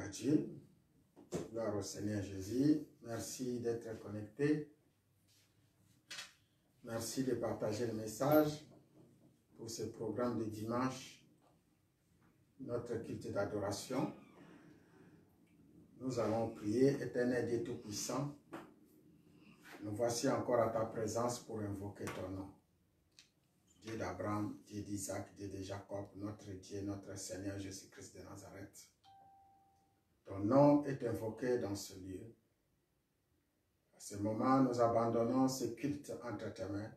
Dieu. Gloire au Seigneur Jésus. Merci d'être connecté. Merci de partager le message pour ce programme de dimanche, notre culte d'adoration. Nous allons prier, Éternel Dieu Tout-Puissant. Nous voici encore à ta présence pour invoquer ton nom. Dieu d'Abraham, Dieu d'Isaac, Dieu de Jacob, notre Dieu, notre Seigneur Jésus-Christ de Nazareth. Ton nom est invoqué dans ce lieu. À ce moment, nous abandonnons ce culte entre tes mains.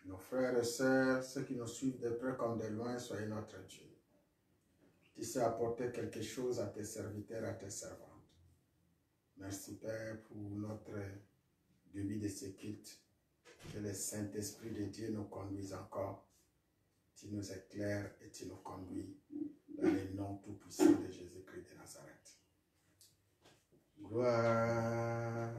Nos frères et sœurs, ceux qui nous suivent de près comme de loin, soyez notre Dieu. Tu sais apporter quelque chose à tes serviteurs, à tes servantes. Merci Père pour notre début de ce culte. Que le Saint-Esprit de Dieu nous conduise encore. Tu nous éclaires et tu nous conduis dans le nom tout-puissant de Jésus-Christ de Nazareth. Gloire,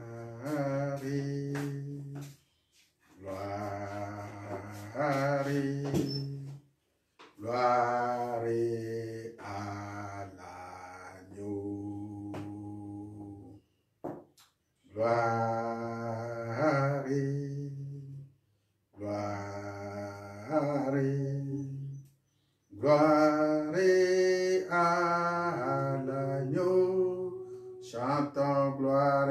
gloire, gloire à l'agneau. Gloire, gloire, gloire à l'agneau. Chantons gloire,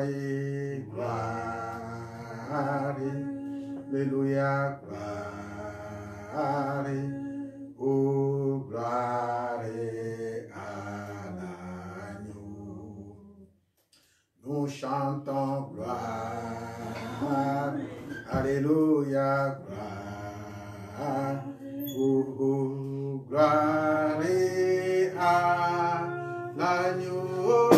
gloire, alléluia, gloire, oh gloire à l'agneau. Nous chantons gloire, alléluia, gloire, oh gloire à l'agneau,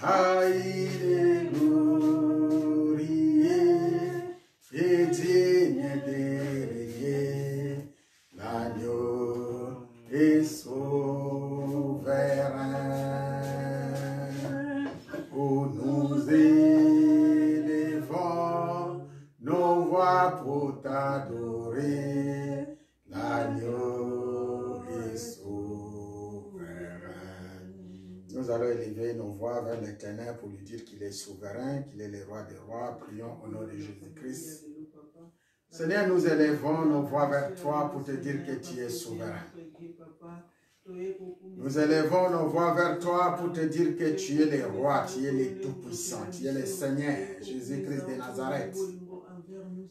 car il est glorieux et digne de régner. L'agneau est souverain. Oh, nous élevons nos voix pour t'adorer. L'agneau est souverain. Nous allons élever nos voix vers l'Éternel pour lui dire qu'il est souverain, qu'il est le roi des rois. Prions au nom de Jésus-Christ. Seigneur, nous élevons nos voix vers toi pour te dire que tu es souverain. Nous élevons nos voix vers toi pour te dire que tu es le roi, tu es le tout-puissant, tu es le Seigneur, Jésus-Christ de Nazareth.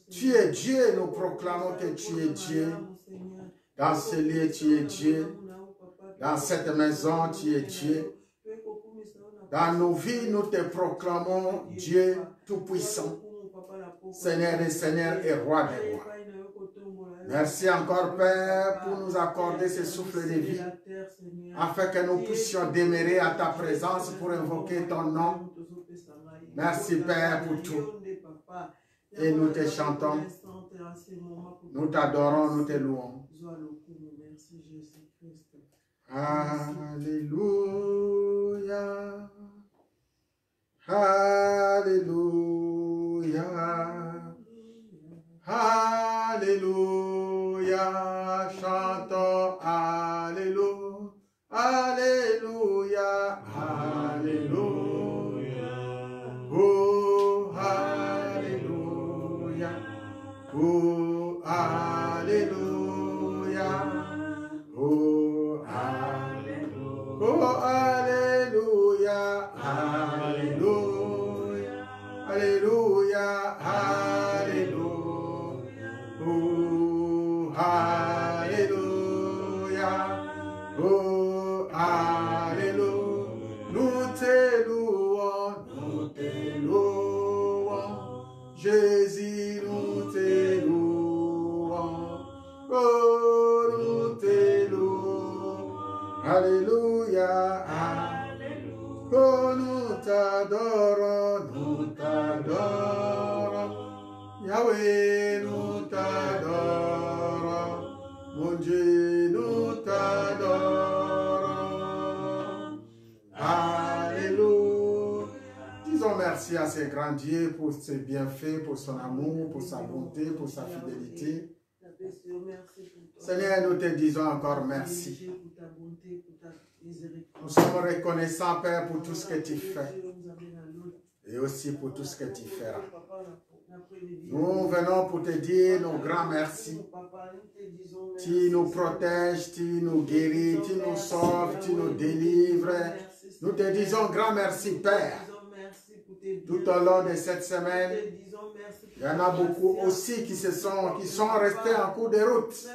Tu es Dieu, nous proclamons que tu es Dieu. Dans ce lieu, tu es Dieu. Dans cette maison, tu es Dieu. Dans nos vies, nous te proclamons Dieu tout-puissant, Seigneur des seigneurs et roi des rois. Merci encore, Père, pour nous accorder ce souffle de vie, afin que nous puissions demeurer à ta présence pour invoquer ton nom. Merci, Père, pour tout. Et nous te chantons, nous t'adorons, nous te louons. Alléluia, alléluia, alléluia, chantons alléluia, alléluia, alléluia, oh alléluia, oh alléluia, oh alléluia, oh alléluia, alléluia, alléluia, alléluia, oh alléluia, oh alléluia, nous te louons, Jésus, nous te louons, oh nous te louons, alléluia, oh nous t'adorons, Yahweh, nous t'adorons, mon Dieu, nous t'adorons, alléluia. Disons merci à ce grand Dieu pour ses bienfaits, pour son amour, pour sa bonté, pour sa fidélité. Seigneur, nous te disons encore merci. Nous sommes reconnaissants, Père, pour tout ce que tu fais. Et aussi pour tout ce que tu feras. Nous venons pour te dire nos grands merci. Tu nous protèges, tu nous guéris, tu nous sauves, tu nous délivres. Nous te disons grand merci, Père. Tout au long de cette semaine, il y en a beaucoup aussi qui sont restés en cours de route.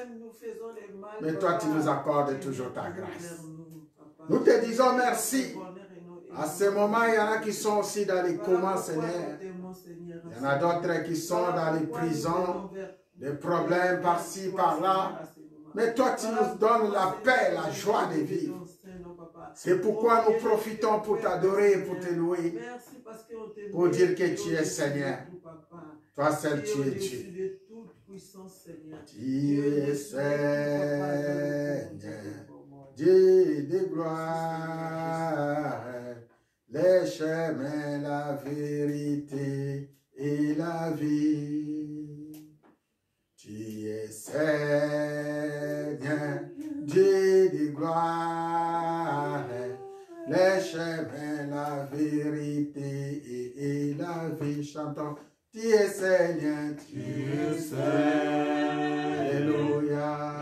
Mais toi, tu nous accordes toujours ta grâce. Nous te disons merci. À ce moment, il y en a qui sont aussi dans les comas, Seigneur. Il y en a d'autres qui sont dans les prisons, des problèmes par-ci, par-là. Mais toi, tu nous donnes la paix, la joie de vivre. C'est pourquoi nous profitons pour t'adorer et pour te louer. Pour dire que tu es Seigneur. Toi seul, tu es Dieu. Tu es Seigneur. Dieu de gloire. Les chemins, la vérité et la vie. Tu es Seigneur, Dieu de gloire. Les chemins, la vérité et la vie. Chantons. Tu es Seigneur, tu es Seigneur. Alléluia.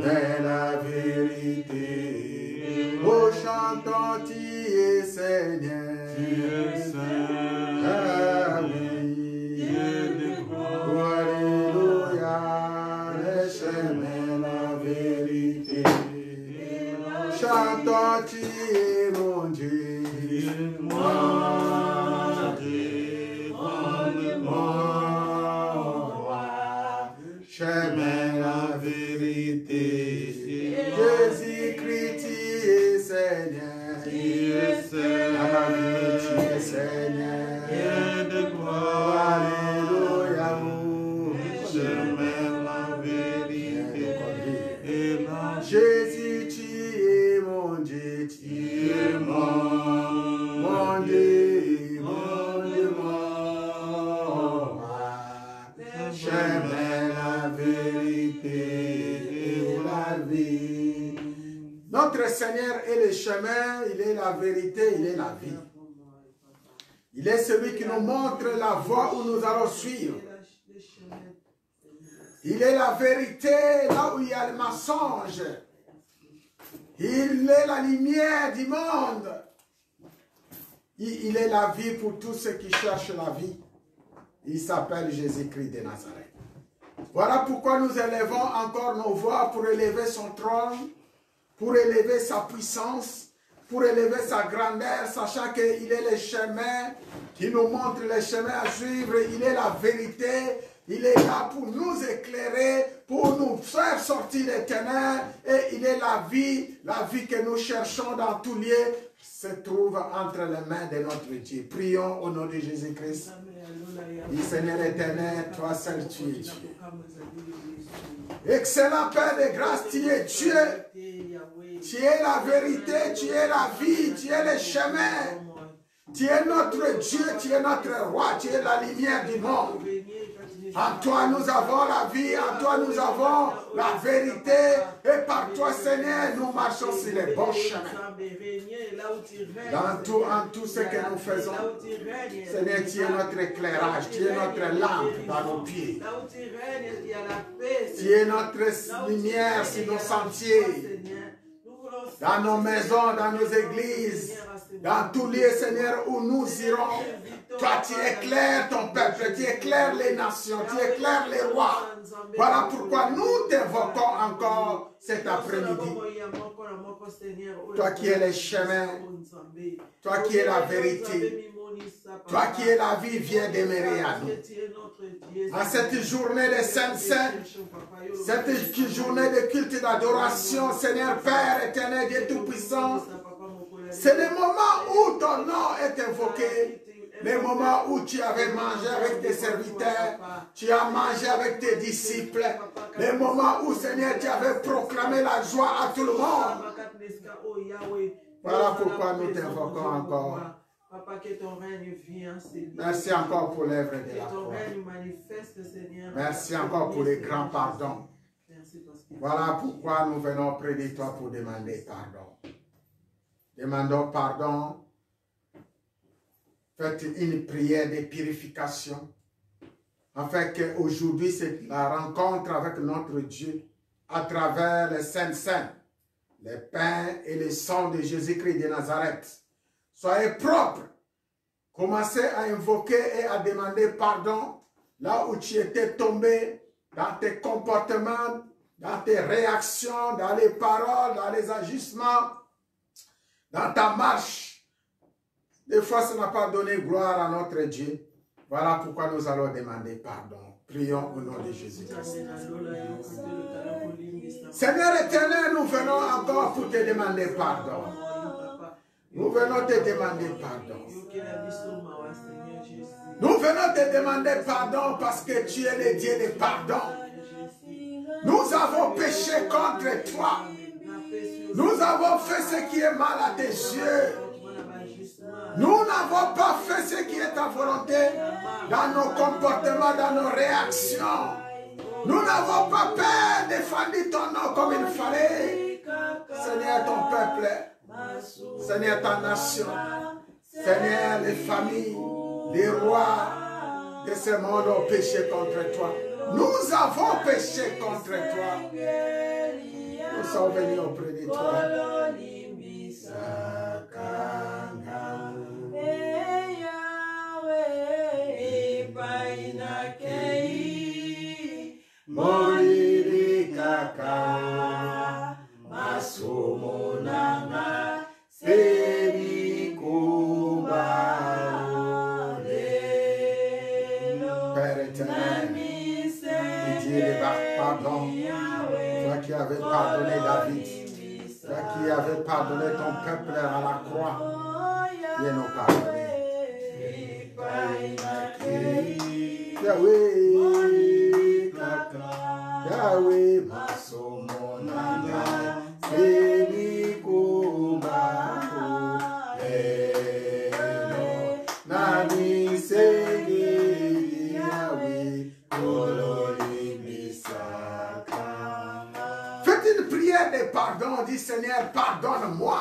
Mais la vérité, oh chantons, tu es Seigneur, tu es Seigneur, oui, oh alléluia, les chemins, la vérité, chantons, tu es mon Dieu, mon Dieu, mon roi, chemin, la vérité. Jésus-Christ, tu es Seigneur. Tu es Seigneur. Tu es Seigneur. De gloire. Alléluia. Chemin, la vérité. Jésus, tu es mon Dieu. Tu es mon Dieu. Mon Dieu, mon roi. Chemin, la vérité. Notre Seigneur est le chemin, il est la vérité, il est la vie. Il est celui qui nous montre la voie où nous allons suivre. Il est la vérité là où il y a le mensonge. Il est la lumière du monde. Il est la vie pour tous ceux qui cherchent la vie. Il s'appelle Jésus-Christ de Nazareth. Voilà pourquoi nous élevons encore nos voix pour élever son trône, pour élever sa puissance, pour élever sa grandeur, sachant qu'il est le chemin qui nous montre le chemin à suivre. Il est la vérité. Il est là pour nous éclairer, pour nous faire sortir des ténèbres. Et il est la vie que nous cherchons dans tous lieux, se trouve entre les mains de notre Dieu. Prions au nom de Jésus-Christ. Dis Seigneur éternel, toi seul tu es Dieu. Excellent Père de grâce, tu es Dieu. Tu es la vérité, tu es la vie, tu es le chemin. Tu es notre Dieu, tu es notre roi, tu es la lumière du monde. En toi nous avons la vie, en toi nous avons la vérité. Et par toi Seigneur, nous marchons sur les bons chemins. En tout ce que nous faisons, Seigneur, tu es notre éclairage, tu es notre lampe dans nos pieds. Tu es notre lumière sur nos sentiers, dans nos maisons, dans nos églises, dans tous lieux, Seigneur, où nous irons. Toi, tu éclaires ton peuple, tu éclaires les nations, tu éclaires les rois. Voilà pourquoi nous t'invoquons encore cet après-midi. Toi qui es le chemin, toi qui es la vérité, toi qui es la vie, viens demeurer à nous. En cette journée de Saint-Saint, cette journée de culte d'adoration, Seigneur Père éternel, Dieu Tout-Puissant, c'est le moment où ton nom est invoqué. Le moment où tu avais mangé avec tes serviteurs, tu as mangé avec tes disciples. Le moment où, Seigneur, tu avais proclamé la joie à tout le monde. Voilà pourquoi nous t'invoquons encore. Merci encore pour l'œuvre de la croix. Merci encore pour les grands pardons. Voilà pourquoi nous venons près de toi pour demander pardon. Demandons pardon. Faites une prière de purification. Afin qu'aujourd'hui, c'est la rencontre avec notre Dieu à travers les saints saints, les pains et le sang de Jésus-Christ de Nazareth. Soyez propres. Commencez à invoquer et à demander pardon là où tu étais tombé dans tes comportements, dans tes réactions, dans les paroles, dans les agissements, dans ta marche. Des fois, ça n'a pas donné gloire à notre Dieu. Voilà pourquoi nous allons demander pardon. Prions au nom de Jésus-Christ. Seigneur éternel, nous venons encore pour te demander pardon. Nous venons te demander pardon. Nous venons te demander pardon parce que tu es le Dieu de pardon. Nous avons péché contre toi. Nous avons fait ce qui est mal à tes yeux. Nous n'avons pas fait ce qui est ta volonté dans nos comportements, dans nos réactions. Nous n'avons pas peur de défendre ton nom comme il fallait. Seigneur, ton peuple, Seigneur, ta nation, Seigneur, les familles, les rois de ce monde ont péché contre toi. Nous avons péché contre toi. Nous sommes venus auprès de toi. Père éternel, pardon, toi qui avais pardonné David, toi qui avais pardonné ton peuple à la croix, viens nous pardonner. Yahweh, Yahweh, Masomonanga, Selikuba, Nami Segi, Yahweh, faites une prière de pardon, dit Seigneur, pardonne-moi.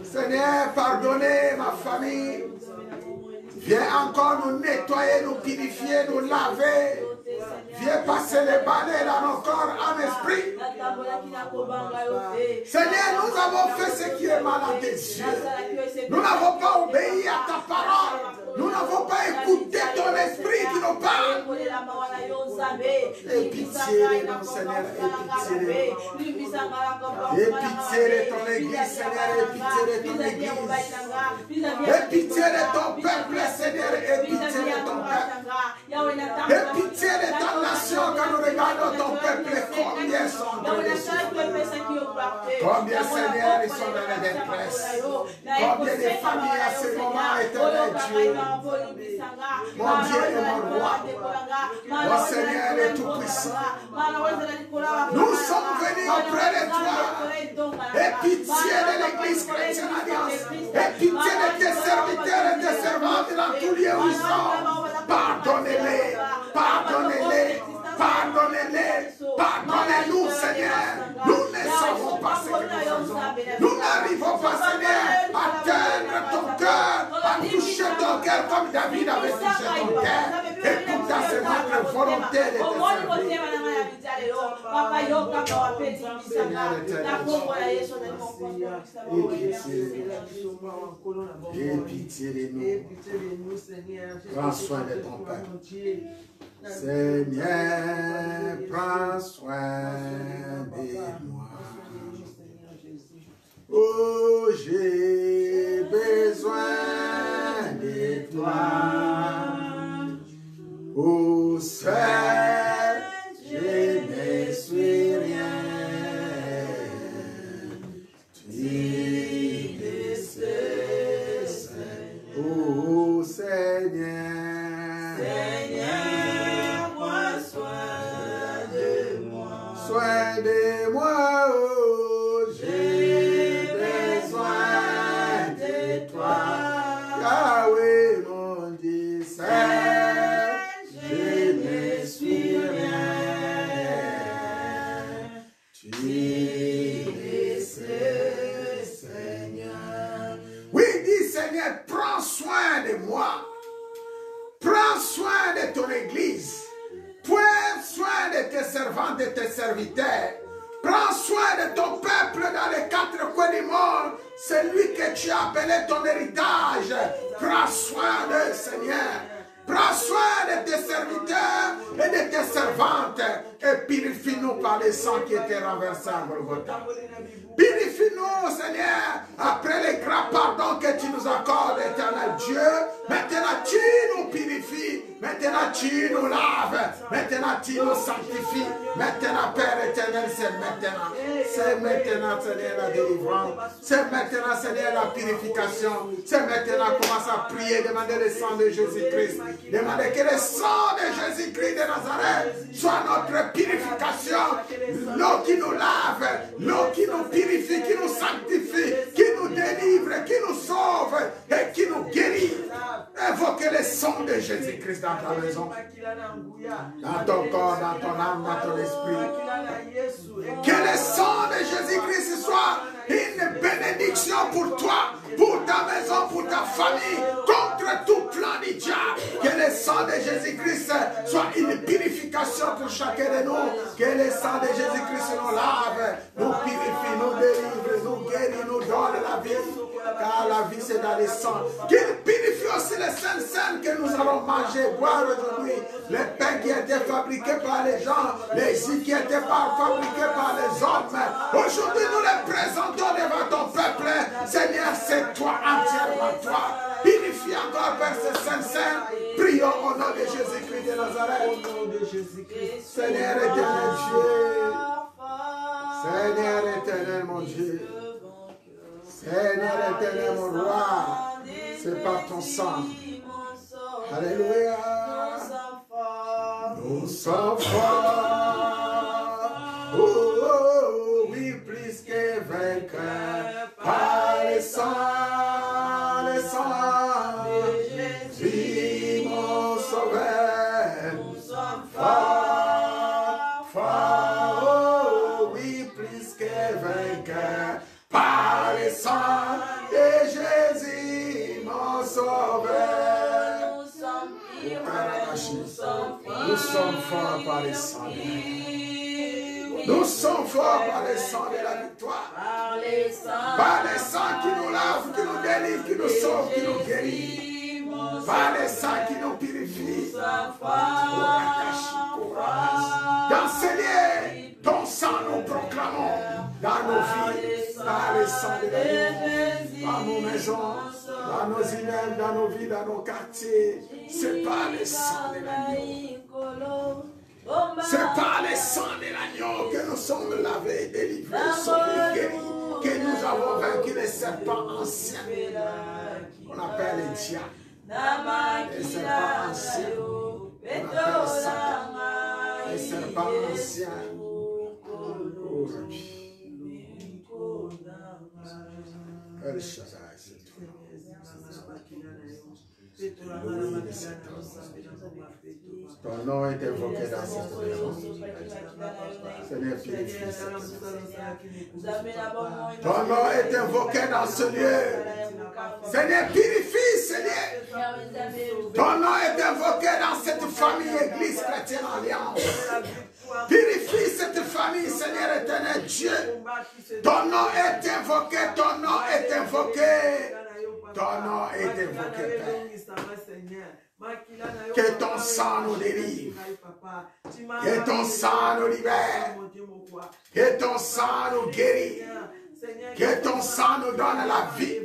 Seigneur, pardonnez ma famille. Viens encore nous nettoyer, nous purifier, nous laver. Viens passer les balais dans nos corps, en esprit. Seigneur, nous avons fait ce qui est mal à tes yeux. Nous n'avons pas obéi à ta parole. Nous n'avons pas écouté ton esprit qui nous parle. Et pitié de nous, Seigneur, et pitié de nous. Et pitié de ton église, Seigneur, et pitié de ton église. Et pitié de ton peuple, Seigneur, et pitié de ton peuple. Et pitié de ta nation, quand nous regardons ton peuple, combien sont dans les souffrances. Combien, Seigneur, ils sont dans la détresse. Combien de familles à ce moment, éternel Dieu. Mon Dieu et mon roi, mon Seigneur est tout puissant. Nous sommes venus auprès de toi. Et pitié de l'église chrétienne alliance. Et pitié de tes serviteurs et tes servantes dans tous lieux où ils sont. Pardonnez-les, pardonnez-les, pardonnez-les, pardonnez-nous, Seigneur. Nous ne savons pas ce que nous faisons. Nous n'arrivons pas, Seigneur, à atteindre ton cœur, à toucher ton cœur comme David avait touché ton cœur. Et pour ça, c'est notre volonté de te servir. Et pitié de nous. Prends soin de ton peuple. Seigneur, prends soin de moi. Oh, j'ai besoin de toi. Oh, seul, je ne suis rien. Tu le sais, oh Seigneur. Seigneur, prends soin de moi. Soin de moi, oh, j'ai besoin de toi. Yahweh, mon Dieu, seul, je ne suis rien. Seigneur. Oui, dis Seigneur, prends soin de moi. Prends soin de ton église. Prends soin de tes servantes et tes serviteurs. Prends soin de ton peuple dans les quatre coins du monde. C'est lui que tu as appelé ton héritage. Prends soin de Seigneur. Prends soin de tes serviteurs et de tes servantes. Et purifie-nous par le sang qui était renversé à Golgotha. Purifie-nous, Seigneur, après les grands pardons que tu nous accordes, éternel Dieu. Maintenant, tu nous purifies. Maintenant, tu nous laves. Maintenant, tu nous sanctifies. Maintenant, Père éternel, c'est maintenant. C'est maintenant, Seigneur, la délivrance. C'est maintenant, Seigneur, la purification. C'est maintenant, commence à prier, demander le sang de Jésus-Christ. Demander que le sang de Jésus-Christ de Nazareth soit notre purification. L'eau qui nous lave, l'eau qui nous purifie, qui nous sanctifie, qui nous délivre, qui nous sauve et qui nous guérit. Invoquez le sang de Jésus-Christ dans ta maison, dans ton corps, dans ton âme, dans ton esprit. Que le sang de Jésus-Christ soit une bénédiction pour toi, pour ta maison, pour ta famille, contre tout plan du diable. Que le sang de Jésus-Christ soit une purification pour chacun de nous. Que le sang de Jésus-Christ nous lave, nous purifie, nous délivre, nous guérit, nous donne la vie. Car la vie c'est dans le sang. Qu'il purifie aussi les saints que nous allons manger, boire aujourd'hui. Les pains qui étaient fabriqués par les gens, les jus qui étaient fabriqués par les hommes. Aujourd'hui nous les présentons devant ton peuple. Seigneur, c'est toi, entièrement toi. Purifie encore, Père, ces saints. Prions au nom de Jésus-Christ de Nazareth. Au nom de Jésus-Christ. Seigneur éternel Dieu. Seigneur éternel mon Dieu. Seigneur éternel mon roi. C'est par ton sang. Alléluia. Nous sommes forts. Oh, oh, oh, oui, plus que vainqueurs. Par le sang de Jésus, mon sauveur. Nous sommes forts, forts. Oh, oui, plus que vainqueurs. Par le sang de Jésus, mon sauveur. Nous sommes forts par le sang de Jésus. Nous sommes forts par le sang de la victoire. Par le sang qui nous lave, qui nous délivre, qui nous sauve, qui nous guérit. Par le sang qui nous purifie. Dans ce lieu, ton sang nous proclamons dans nos vies, par le sang de l'agneau, dans nos maisons, dans nos immeubles, dans nos vies, dans nos quartiers. C'est par le sang de l'agneau. C'est par le sang de l'agneau que nous sommes lavés, délivrés, sauvés, guéris, que nous avons vaincu les serpents anciens qu'on appelle les diables. Les serpents anciens qu'on appelle Satan. Les serpents anciens. El Shaddai, c'est toi. Ton nom est invoqué dans cette maison. Seigneur, purifie cette maison. Ton nom est invoqué dans ce lieu. Seigneur, purifie ce lieu. Ton nom est invoqué dans cette famille, Église chrétienne alliance. Purifie cette famille, Seigneur éternel Dieu. Ton nom est invoqué, ton nom est invoqué. Ton nom est invoqué, Père. Que ton sang nous délivre. Que ton sang nous libère. Que ton sang nous guérit. Que ton sang nous donne la vie.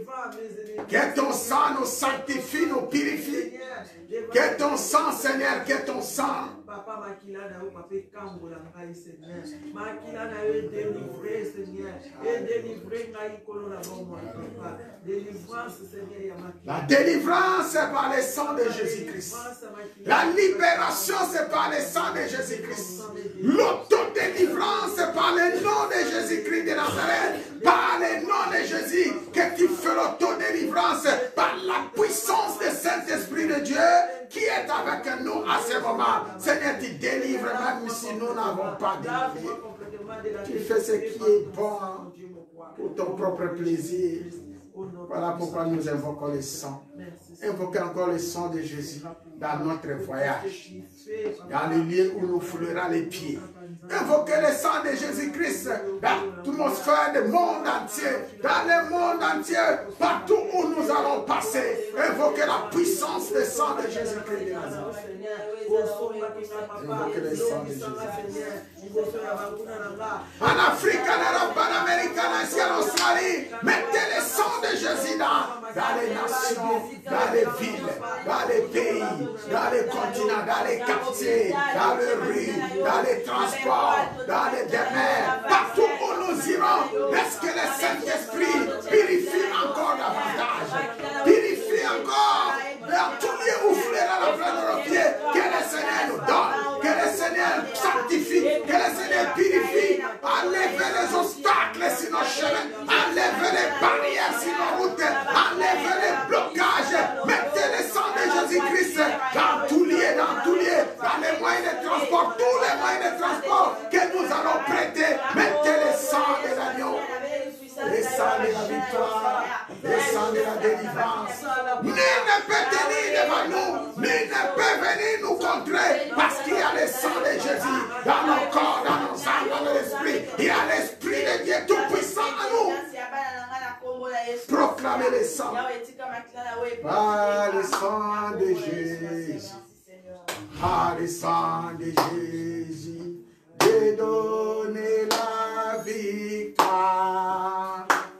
Que ton sang nous sanctifie, nous purifie. Que ton sang, Seigneur, que ton sang. La délivrance, c'est par le sang de Jésus-Christ. La libération, c'est par le sang de Jésus-Christ. L'autodélivrance, c'est par le nom de Jésus-Christ de Nazareth. Par le nom de Jésus, que tu fais l'autodélivrance par la puissance du Saint-Esprit de Dieu qui est avec nous à ce moment. Seigneur, tu délivres même si nous n'avons pas délivré. Tu fais ce qui est bon pour ton propre plaisir. Voilà pourquoi nous invoquons le sang. Invoquez encore le sang de Jésus dans notre voyage, dans le lieu où nous foulerons les pieds. Invoquez le sang de Jésus-Christ dans l'atmosphère du monde entier, dans le monde entier, partout où nous allons passer. Invoquez la puissance du sang de Jésus-Christ de Nazareth. Invoquez le sang de Jésus-Christ. En Afrique, en Europe, en Amérique, en Asie, en Australie, mettez le sang de Jésus dans les nations, dans les villes, dans les pays, dans les continents, dans les quartiers, dans les rues, dans les transports, dans les demeures, partout où nous irons. Est-ce que le Saint-Esprit purifie encore davantage? Purifie encore dans tout lieu où fleura la fleur de nos pieds. Que le Seigneur nous donne, que le Seigneur sanctifie, que le Seigneur purifie. Enlevez les obstacles sur nos chemins, enlevez les barrières sur nos routes, enlevez les blocages. Mettez le sang de Jésus-Christ dans tout lieu, dans les moyens de transport, tous les moyens de transport que nous allons prêter. Mettez le sang de l'agneau, le sang de la victoire, le sang de la délivrance. Nul ne peut tenir devant nous, nul ne peut venir nous contrer, parce qu'il y a le sang de Jésus dans nos corps, dans nos âmes, dans l'esprit. Il y a l'Esprit de Dieu tout-puissant en nous. Proclamez le sang. Par le sang de Jésus, par le sang de Jésus, de donner la victoire.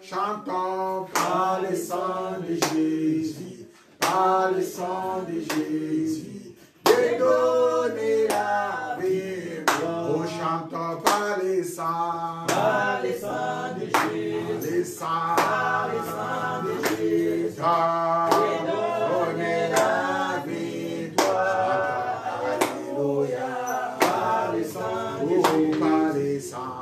Chantons par le sang de Jésus, par le sang de Jésus, de donner la victoire. Oh, chantons par le sang de Jésus, le sang de Jésus, donner la victoire. Alléluia, par le sang de Jésus,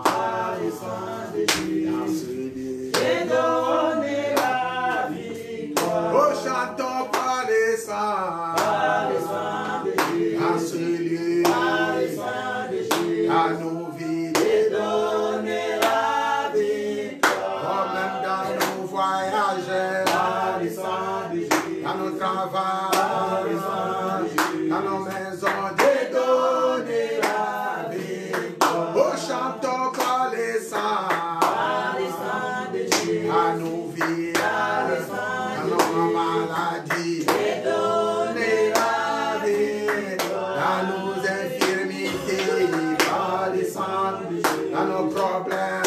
par le sang de Jésus, donner la victoire. Oh, chantons par le sang de Jésus, à celui, à nos vies, de donner la victoire. Même dans nos voyages, par le sang de Jésus, dans nos travaux, dans nos maisons, de donner la victoire. Oh, chantons par le sang à nos vies, à nos maladies, et donner la vie, à nos infirmités, par le sang, à nos problèmes,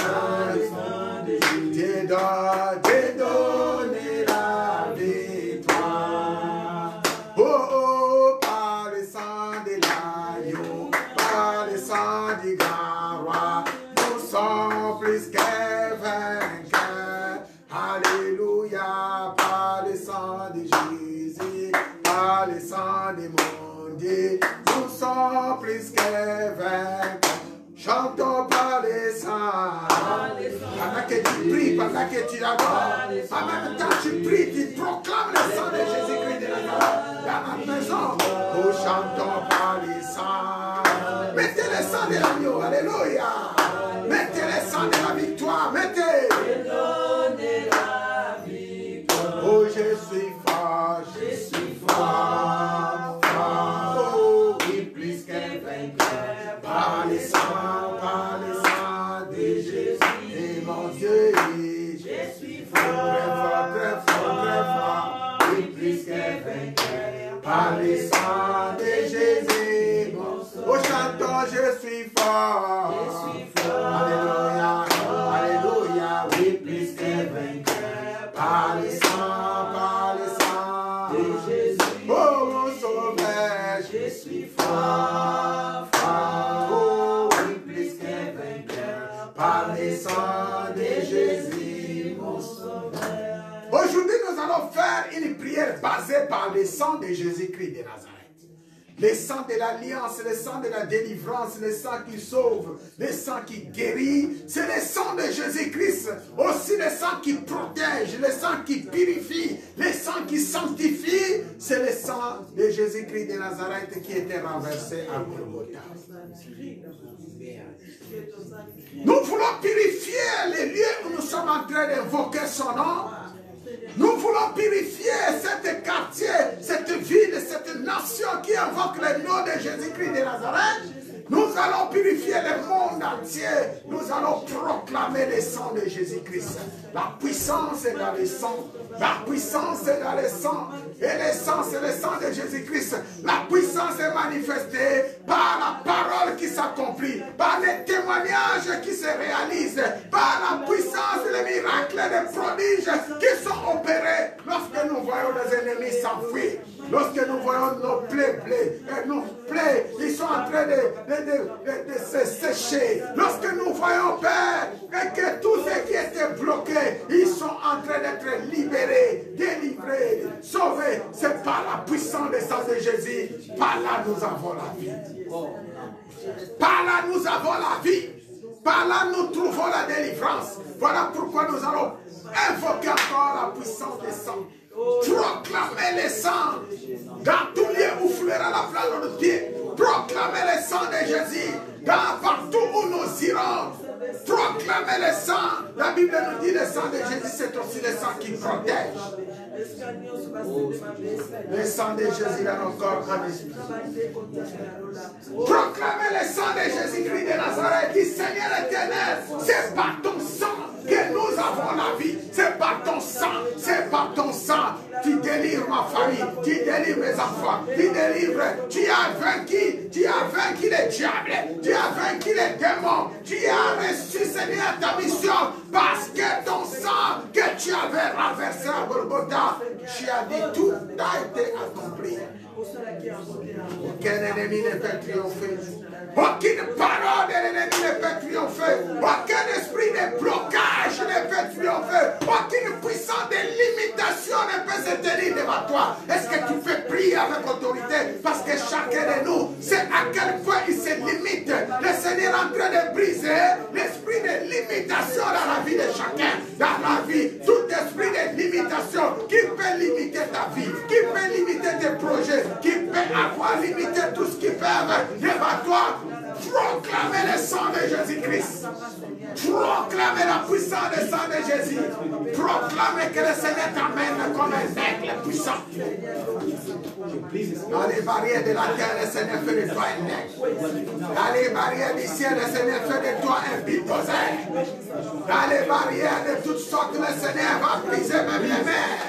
te donner la victoire. Oh, oh, par le sang de l'agneau, par le sang du grand roi, nous sommes plus que vainqueurs. Alléluia, par le sang de Jésus, par le sang de mon Dieu, nous sommes plus que vainqueurs. Chantons par le sang. Pendant que tu pries, pendant que tu adores, en même temps tu pries, tu proclames le sang de Jésus-Christ de Nazareth dans notre maison. Nous chantons par le sang. Mettez le sang de l'agneau, alléluia. Mettez le sang de la victoire, mettez. Oh, je suis fort, fort. Oh, oui, plus que vainqueur. Par le sang de Jésus. Et mon Dieu, je suis fort, très fort. Oui, plus que vainqueur. Par le sang de Jésus. Oh, chantons, je suis fort. Alléluia, alléluia, oui, plus que vainqueur. Par le sang de Jésus. Oh, mon sauveur, je suis fort. Oh, oui, plus que vainqueur. Par le sang de Jésus, mon sauveur. Aujourd'hui, nous allons faire une prière basée par le sang de Jésus-Christ de Nazareth. Le sang de l'alliance, le sang de la délivrance, le sang qui sauve, le sang qui guérit. C'est le sang de Jésus-Christ. Aussi le sang qui protège, le sang qui purifie, le sang qui sanctifie. C'est le sang de Jésus-Christ de Nazareth qui était renversé à Golgotha. Nous voulons purifier les lieux où nous sommes en train d'invoquer son nom. Nous voulons purifier cet quartier, cette ville, cette nation qui invoque le nom de Jésus-Christ de Nazareth. Nous allons purifier le monde entier. Nous allons proclamer le sang de Jésus-Christ. La puissance est dans le sang. La puissance est dans le sang. Et le sang, c'est le sang de Jésus-Christ. La puissance est manifestée par la parole qui s'accomplit, par les témoignages qui se réalisent, par la puissance des miracles, des prodiges qui sont opérés lorsque nous voyons les ennemis s'enfuir. Lorsque nous voyons nos plaies, ils sont en train de se sécher. Lorsque nous voyons, Père, et que tous ceux qui étaient bloqués, ils sont en train d'être libérés, délivrés, sauvés. C'est par la puissance du sang de Jésus. Par là, nous avons la vie. Par là, nous avons la vie. Par là, nous trouvons la délivrance. Voilà pourquoi nous allons invoquer encore la puissance du sang. Proclamer le sang dans tout lieu où fleura la flamme de pied. Proclamer le sang de Jésus partout où nous irons. Proclamer le sang. La Bible nous dit le sang de Jésus, c'est aussi le sang qui protège. Le sang de Jésus dans nos corps en esprit. Proclamer le sang de Jésus-Christ de Nazareth, dit Seigneur éternel, c'est par ton sang que nous avons la vie. C'est par ton sang, c'est par ton sang. Tu délivres ma famille, tu délivres mes enfants, tu délivres, tu as vaincu le diable, tu as vaincu les démons, tu as reçu, Seigneur, ta mission, parce que ton sang que tu avais renversé à Golgotha, tu as dit tout a été accompli. Aucun ennemi ne peut triompher. Aucune parole de l'ennemi ne peut triompher. Aucun esprit de blocage ne peut triompher. Aucune puissance de limitation ne peut se tenir devant toi. Est-ce que tu peux prier avec autorité? Parce que chacun de nous sait à quel point il se limite. Le Seigneur est en train de briser l'esprit de limitation dans la vie de chacun. Dans la vie, tout esprit de limitation qui peut limiter ta vie, qui peut limiter tes projets, qui peut avoir limité tout ce qui peut devant toi. Proclamez le sang de Jésus-Christ. Proclamez la puissance du sang de Jésus. Proclamez que le Seigneur t'amène comme un aigle puissant. Dans les barrières de la terre, le Seigneur fait de toi un aigle. Dans les barrières du ciel, le Seigneur fait de toi un bulldozer. Dans les barrières de toutes sortes, le Seigneur va briser même les mers.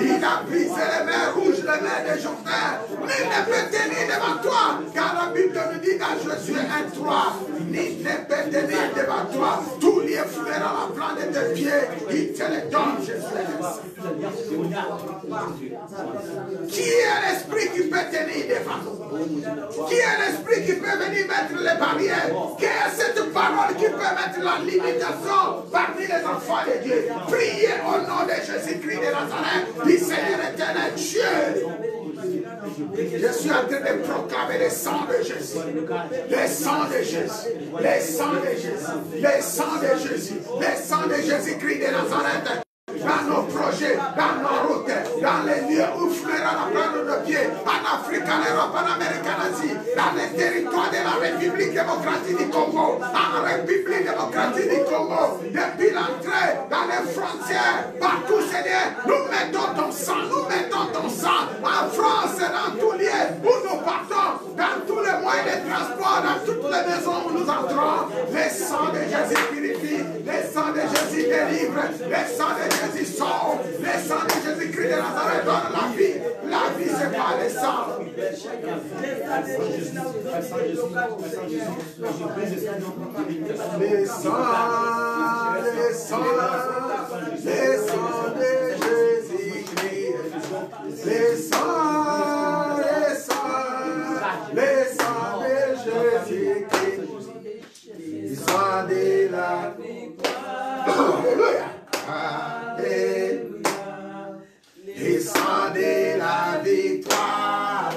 Il a brisé les mers rouges, les mers de Jourdain. Nul ne peut tenir devant toi. Car la Bible nous dit dans Josué 1:3, nul ne peut tenir devant toi. Tout lieu fleura la plante de tes pieds. Il te le donne, Jésus. Qui est l'esprit qui peut tenir devant nous? Qui est l'esprit qui peut venir mettre les barrières? Qui est cette parole qui peut mettre la limitation parmi les enfants de Dieu? Priez au nom de Jésus-Christ de Nazareth, du Seigneur éternel Dieu. Je suis en train de proclamer le sang de Jésus. Le sang de Jésus. Le sang de Jésus. Le sang de Jésus. Le sang de Jésus-Christ de Nazareth. Dans nos projets, dans nos routes, dans les lieux où fleura la plante de pied, en Afrique, en Europe, en Amérique, en Asie, dans les territoires de la République démocratique du Congo, en République démocratique du Congo, depuis l'entrée, dans les frontières, partout, Seigneur, nous mettons ton sang, en France, dans tous les lieux où nous partons, dans tous les moyens de transport, dans toutes les maisons où nous entrons, le sang de Jésus purifie, le sang de Jésus délivre, le sang de Jésus sauve, le sang de Jésus-Christ de Nazareth donne la vie. La vie, c'est pas le sang. Le sang de Jésus-Christ. Le sang de Jésus-Christ. Le sang de la Alléluia. Alléluia. Le sang de la victoire.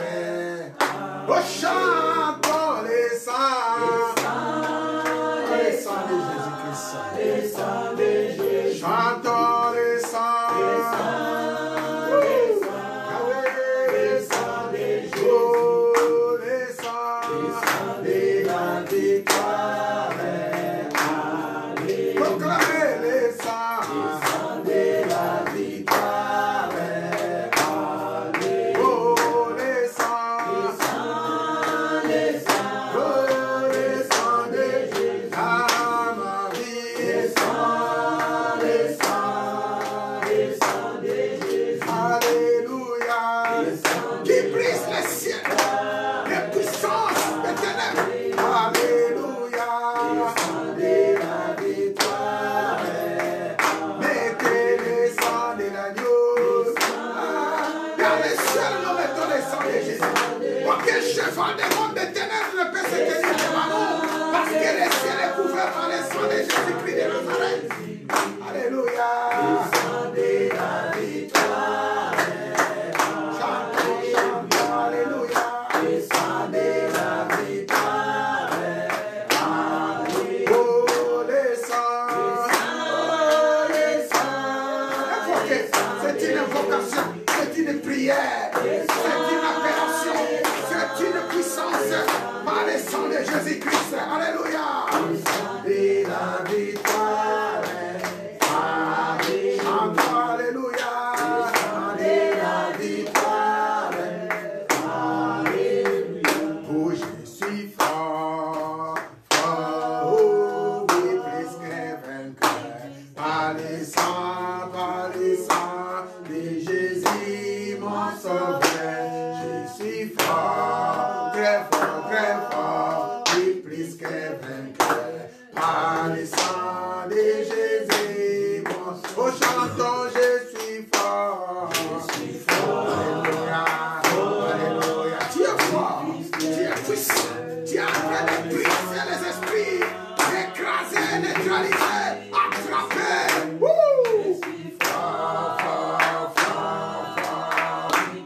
Oh, chantons le sang. Le sang de Jésus-Christ. Le sang de Jésus. Chantons le sang. Le invocation, c'est une prière, c'est une appellation, c'est une puissance par le sang de Jésus-Christ. Alléluia. Et la victoire est alléluia. Et la victoire est alléluia. Oh, je suis fort, fort, oh, oui, plus que vainqueur. Par le sang de Jésus, mon sauveur. Je suis fort, très fort, oui, plus que vainqueur. Par le sang de Jésus, mon sauveur. Oh, chantons, je suis fort. Alléluia, alléluia. Tu es fort, tu es puissant, tu es en train de briser les esprits, d'écraser, neutraliser, attraper. Je suis fort,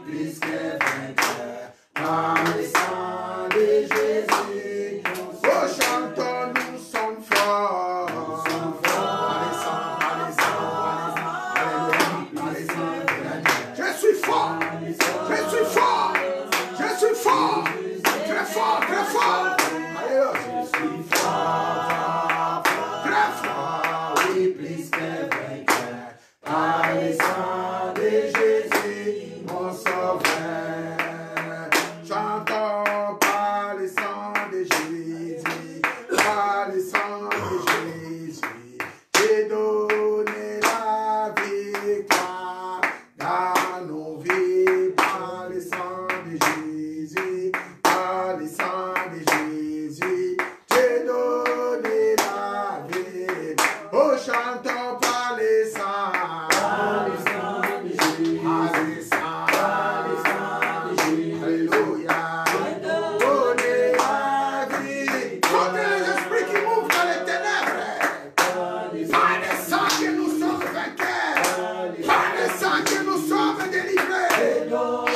plus que vainqueur. Par le sang de Jésus. Oh, chantons, nous sommes forts. Par le sang, par le sang. Je suis fort, je suis fort, je suis fort, très fort, très fort. Alléluia. Je suis fort, très fort, oui, plus que vainqueur. Par le sang de Jésus, mon sauveur. Chantons par le sang de Jésus, par le sang de Jésus. J'ai donné la victoire dans nos vies par le sang de Jésus, par le sang de Jésus. J'ai donné la victoire. Oh, chantons par le sang. Par le sang de Jésus. Par le sang de Jésus. Alléluia. Donner la vie contre les esprits qui mouvent dans les ténèbres. Par le sang que nous sommes vainqueurs. Par le sang que nous sommes délivrés.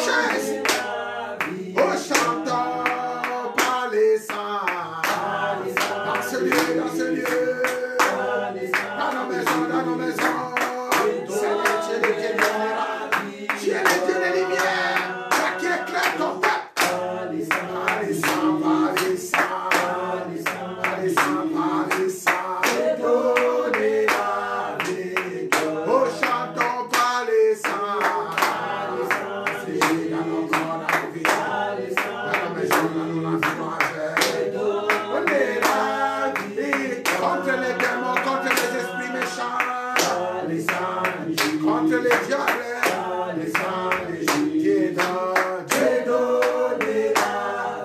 Chaise. Oh, chantons par le sang. Dans ce lieu, dans ce lieu. Dans nos maisons, dans nos maisons. Seigneur, tu es le Dieu de lumière. Tu es le Dieu de lumière. Toi qui éclaires ton peuple. Par le sang, par le sang, par le sang, par le sang, par le sang. Donner la vie. Oh, chantons par le sang. C'est dans nos corps, dans nos vies. Dans nos maisons, dans nos environnements. Donner la vie. Contre les démons, contre les esprits méchants. Contre les diables. J'ai donné la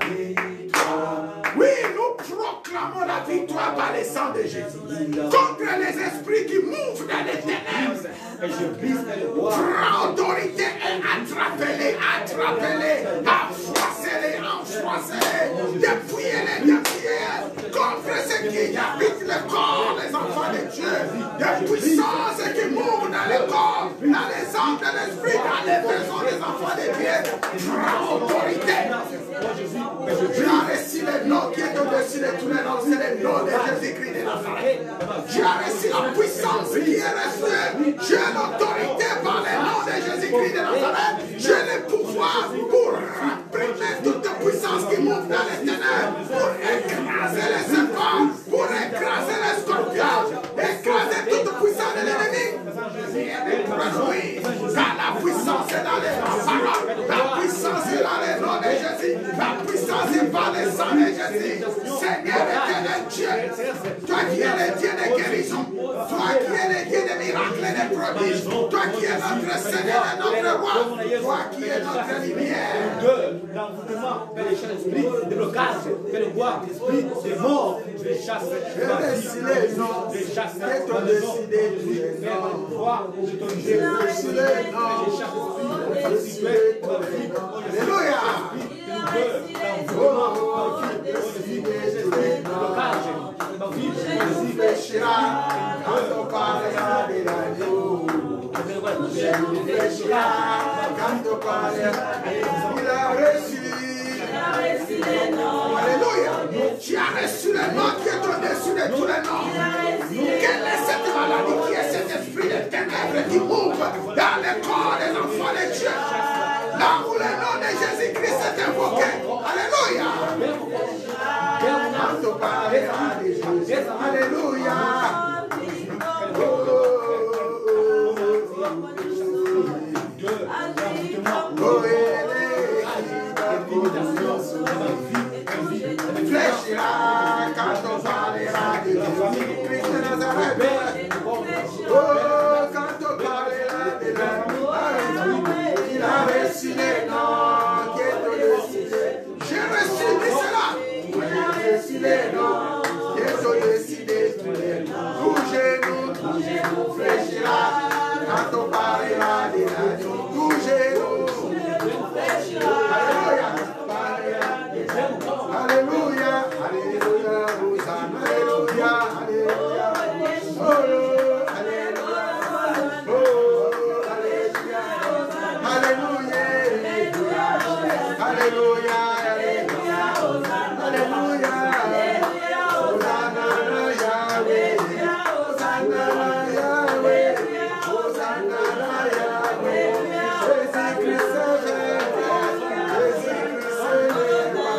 victoire. Oui, nous proclamons la victoire par le sang de Jésus. Contre les esprits qui mouvent dans les ténèbres. Prends autorité et attrapez-les, attrapez-les, enfoncez-les, enfoncez-les, dépouillez-les, dépouillez-les, contre ce qui habite le corps des enfants de Dieu, des puissances qui mouvent dans le corps, dans les âmes de l'esprit, dans les maisons des enfants de Dieu. Prends autorité. Tu as reçu le nom qui est au-dessus de tous les noms, c'est le nom de Jésus-Christ de Nazareth. Tu as reçu la puissance qui est reçue. J'ai l'autorité par le nom de Jésus-Christ de Nazareth. J'ai le pouvoir pour réprimer toute puissance qui monte dans les ténèbres, pour écraser les serpents, pour écraser les scorpions, écraser toute puissance de l'ennemi. Car la puissance est dans les paroles, la puissance est dans les noms de Jésus, la puissance est par le sang de Jésus. Seigneur éternel Dieu, toi qui es le Dieu de guérison, toi qui es le Dieu de miracles et de prodiges, toi qui es notre Seigneur et notre roi, toi qui es notre lumière. L'envoûtement, vers les chats d'esprit, des blocages, vers le bois, l'esprit, des morts, je les chasse. Je décide les noms, je les chasse. que tu as décidé tous les noms. Je te dis, Je décide les noms. Alléluia. Il a reçu. Alléluia. Tu as reçu le nom qui est au-dessus de tous les noms. Quelle est cette maladie qui est cet esprit de ténèbres qui qui ouvre dans les corps des enfants de Dieu. Là où le nom de Jésus-Christ est invoqué. Alléluia. Alléluia. Fléchira quand on parlera de Jésus-Christ de Nazareth. Oh, quand on parlera de l'amour, il a reçu les noms qui est décidé. J'ai reçu, dis cela. Il a reçu les noms qui sont décidés. Tout genou fléchira quand on parlera de l'amour. Tout genou fléchira. Alléluia. Alléluia. Hosanna. Alléluia. Alléluia. Oh, alléluia. Oh, alléluia. Alléluia. Alléluia. Alléluia. Hosanna Yahweh. Hosanna Yahweh. Hosanna Yahweh. Jésus-Christ est vrai. Jésus-Christ est vrai.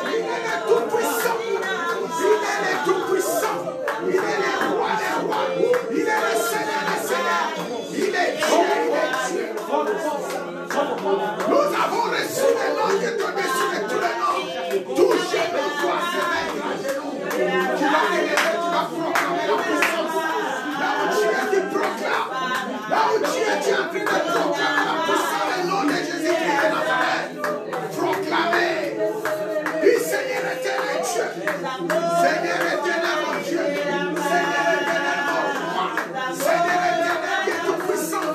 Il est le tout-puissant. Il est le tout-puissant. Il est le roi des rois. Il est le Seigneur des seigneurs. Il est Dieu, il est Dieu. Nous avons reçu le nom qui est au-dessus de tous les noms. Tout genou doit se mettre à genoux. Tu vas élever, tu vas proclamer la puissance. Là où tu es, tu proclames. Là où tu es en train de proclamer la puissance du nom de Jésus-Christ de Nazareth. Proclamer. Dis Seigneur éternel Dieu. Seigneur éternel mon Dieu. Seigneur éternel mon roi. Seigneur éternel qui est tout puissant.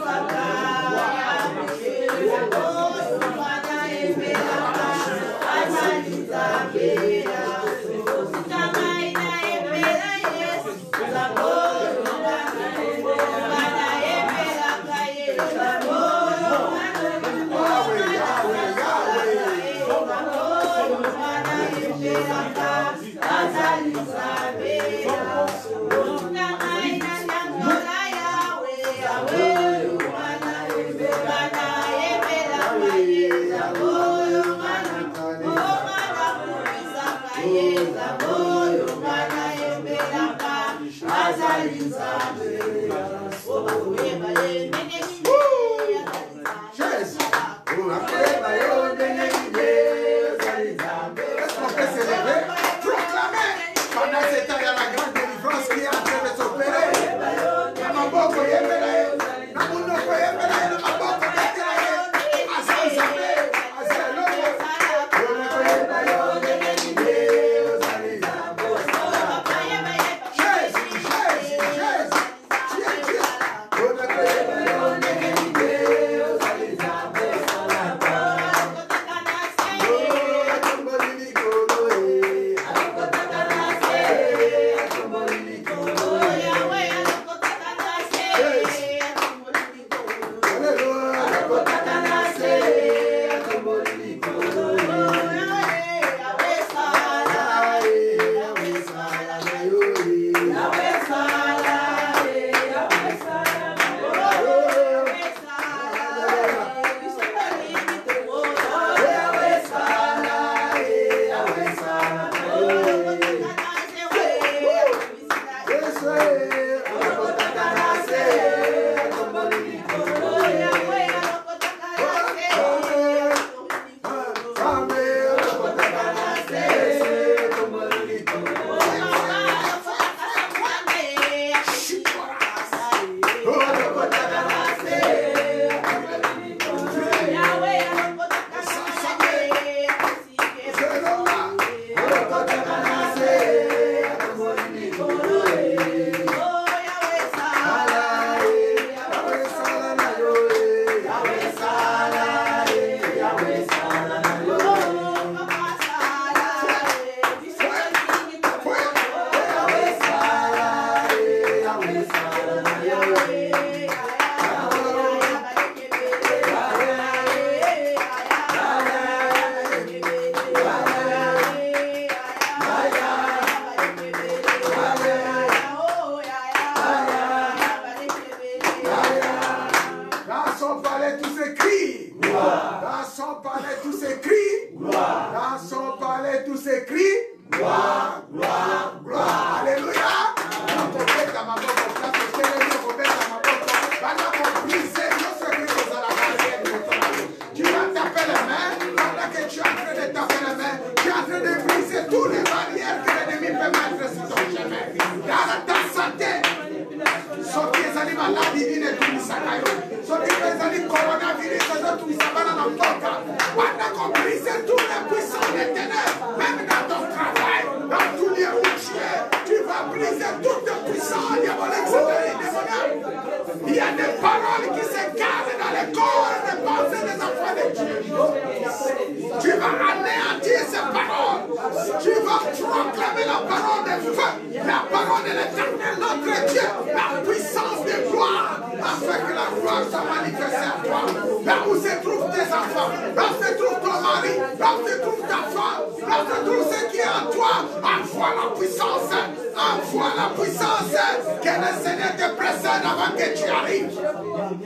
de Dieu, la puissance de gloire, afin que la gloire soit manifestée en toi. Là où se trouvent tes enfants, là où se trouve ton mari, là où se trouve ta femme, là où se trouve ce qui est en toi, envoie la puissance, envoie la puissance, que le Seigneur te précède avant que tu arrives.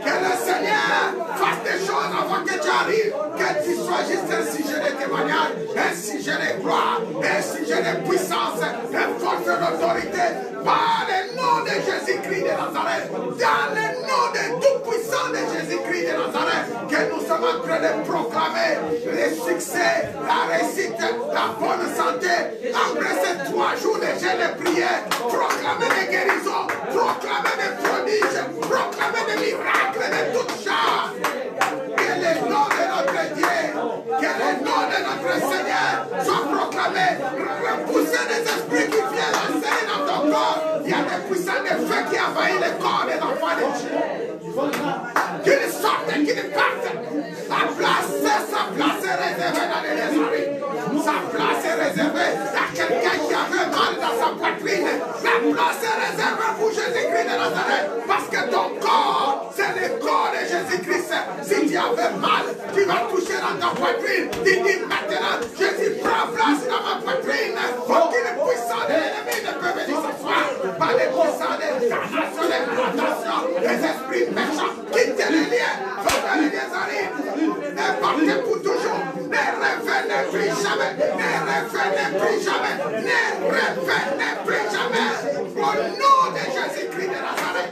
Que le Seigneur fasse des choses avant que tu arrives, que tu sois juste un sujet de témoignage, un sujet de gloire, un sujet de puissance, de force et d'autorité, par le nom de Jésus-Christ de Nazareth, dans le nom de tout-puissant de Jésus-Christ de Nazareth, que nous sommes en train de proclamer le succès, la réussite, la bonne santé, après ces 3 jours de jeûne et prière, proclamer des guérisons, proclamer des prodiges, proclamer des miracles de toutes choses. Que le nom de notre Dieu, que le nom de notre Seigneur soit proclamé, repousser des esprits qui viennent lancer dans ton corps. Il y a des puissants de feu qui envahissent le corps des enfants de Dieu. Qu'ils sortent et qu'ils partent. Sa place est réservée dans les esprits. Sa place est réservée à quelqu'un qui avait mal dans sa poitrine. La place est réservée pour Jésus-Christ de Nazareth. Parce que ton corps, c'est le corps de Jésus-Christ. Si tu avais mal, tu vas toucher dans ta poitrine. Tu dis maintenant, Jésus prend place dans ma poitrine. Aucune puissance de l'ennemi ne peut venir s'asseoir. Pas les puissants de damnation, de malédiction, les esprits méchants. Quittez les liens, faites les liens arrivent. Et partez pour toujours. Ne revenez plus jamais. Ne revenez plus jamais. Ne revenez plus jamais. Au nom de Jésus-Christ de Nazareth.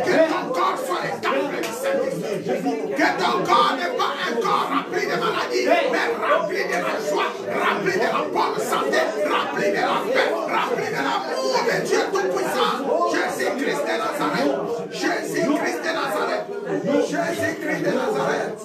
Que ton corps soit le temple du Saint-Esprit. Que ton corps n'est pas un corps rempli de maladies, mais rempli de la joie, rempli de la bonne santé, rempli de la paix, rempli de l'amour de Dieu Tout-Puissant. Jésus-Christ de Nazareth. Jésus-Christ de Nazareth. Jésus-Christ de Nazareth.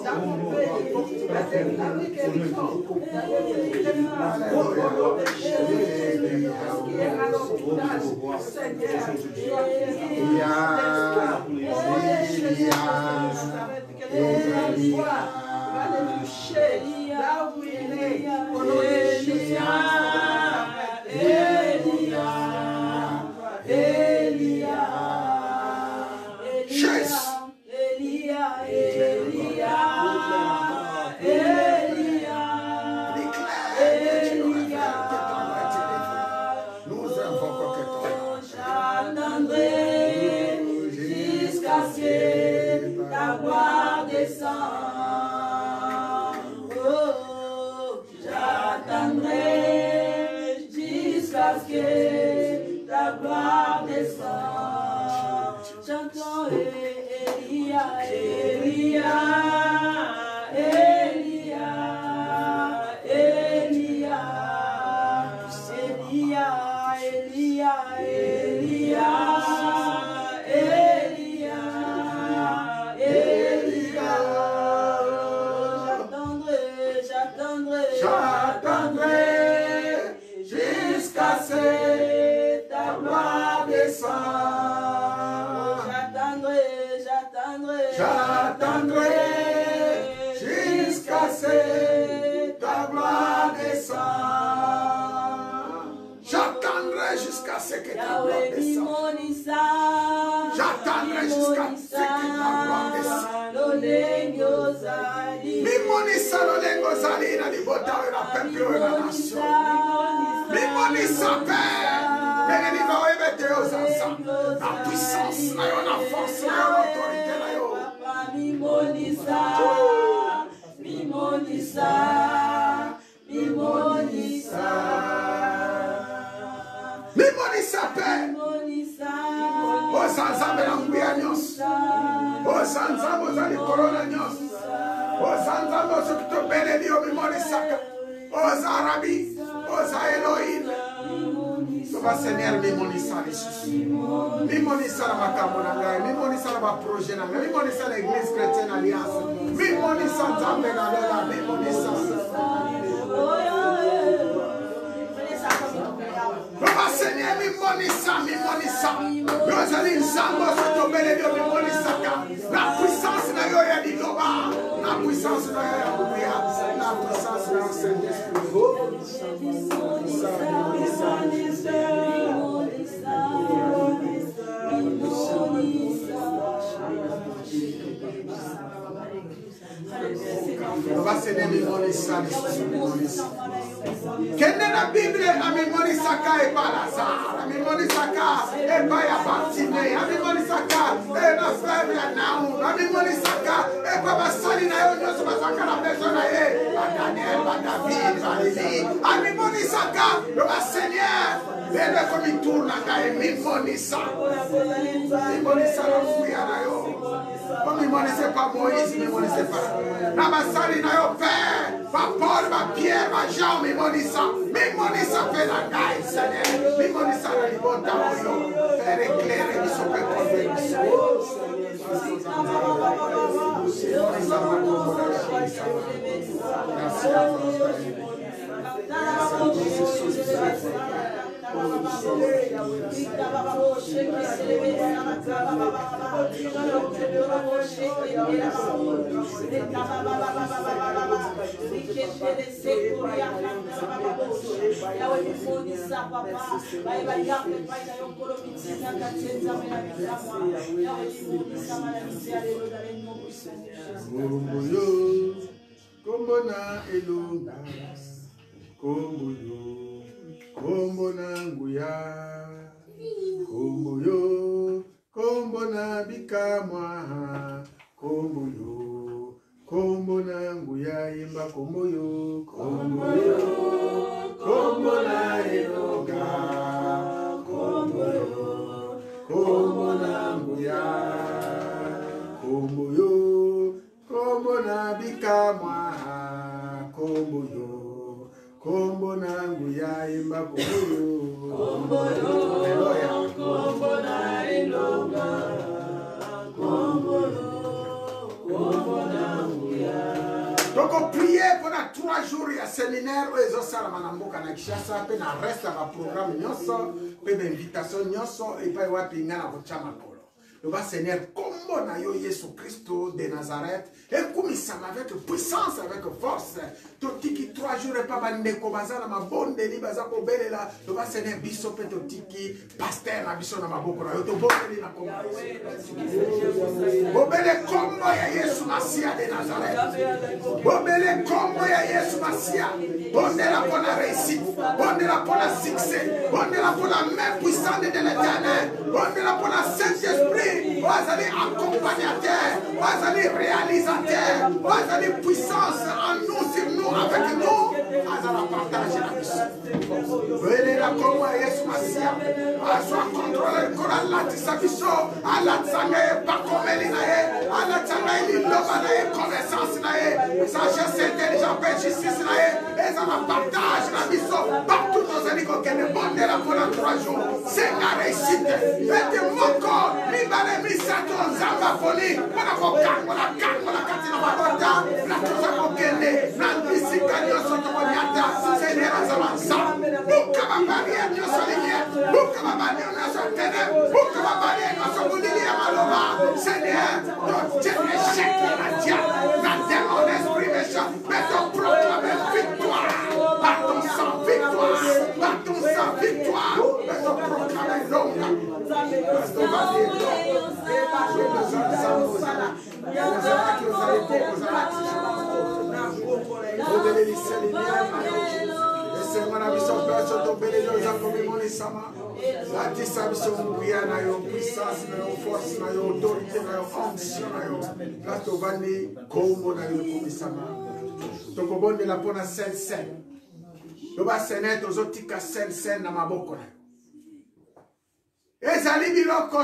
Seigneur, mimonisa la macamonanga, mimonisa la projet, mimonisa l'église chrétienne alliance, mimonisa tambenalola, mimonisa. Papa Seigneur, mimonisa. Rosaline Sambo, Sotobelédio, mimonisa. La puissance na yo ya diloba, la puissance na yo ya Bouya, la puissance na yo Saint-Esprit. Seigneur, mémonisa, mémonisa. Kende na Bible, amemonisaka et pas Lazare, amemonisaka et pas ya Bartimée, amemonisaka et na frère ya Naoum, amemonisaka et pas basali na yo nyonso bazaka na besoin na ye, ba Daniel, ba David, ba Eli, amemonisaka le Seigneur, lebe comme il tourne na ka et mimonisa, mimonisa na fuya na yo. Comme il ne connaissait pas Moïse, il ne connaissait pas. Na basali na yo père, ba Paul, ba Pierre, ba Jean, mi monisa fait la gaille, Seigneur. Mi monisa na libota oyo, faire éclairer qui sont fait conduire. Merci à Kombo na nguya, kombo yo, kombo na bikamwa, kombo yo, kombo na nguya, imba kombo yo, kombo na eloga, kombo na nguya, kombo yo, kombo na bikamwa, kombo yo. Kombo na nguya imba kombo yo, kombo na elonga, kombo na nguya. Donc on priait pendant 3 jours il y a séminaire où ils ont ça la manamboka na Kishasa pe na reste la programme nyonso pe invitation nyonso et pa wapi ngana ko chama ko. Le va Seigneur, combo na yo Yesu Christo de Nazareth, et comme ça avec puissance, avec force. Totiki 3 jours et pas bandeko bazana ma bonne deli bazako belela. Le va Seigneur biso pe totiki pasteur na biso na maboko na yo to bonne na kombo. Bobele combo ya Yesu Masia de Nazareth. Bobele combo ya Yesu Masia. Bondela pour la réussite, bondela pour la succès, bondela pour la main puissante de l'Éternel, bondela pour la Saint-Esprit. Vous allez accompagnateur, vous allez réalisateur, vous allez puissance en nous, sur nous, avec nous. Vous allez partager la mission. Venez la combo à Yesu Masia. Soit contrôler le corps à la tisabiso, à la tsangaye, pas comme elle est, à la tsangaye, l'obanaye, connaissance, sagesse, intelligence, justice, et ça va partager la mission. Partout dans les niveaux qu'elle est bonne, là pour 3 jours. C'est la réussite. Faites mon corps, libérez Misato, Zamba, Poli, la Katina Magota, la Tosakokende, Nandisi, Kanyo, Sotomoniata, Seigneur Azamansa, Bukababari, Nyosoligé, Bukababari, Nosotene, Bukababari, Nosogudili, Amalova, Seigneur, ton Dieu échec, la diable, la démon esprit méchant, mais ton proclamer victoire, par ton sang, victoire, par ton sang, victoire, mais ton proclamer longue, parce qu'on va dire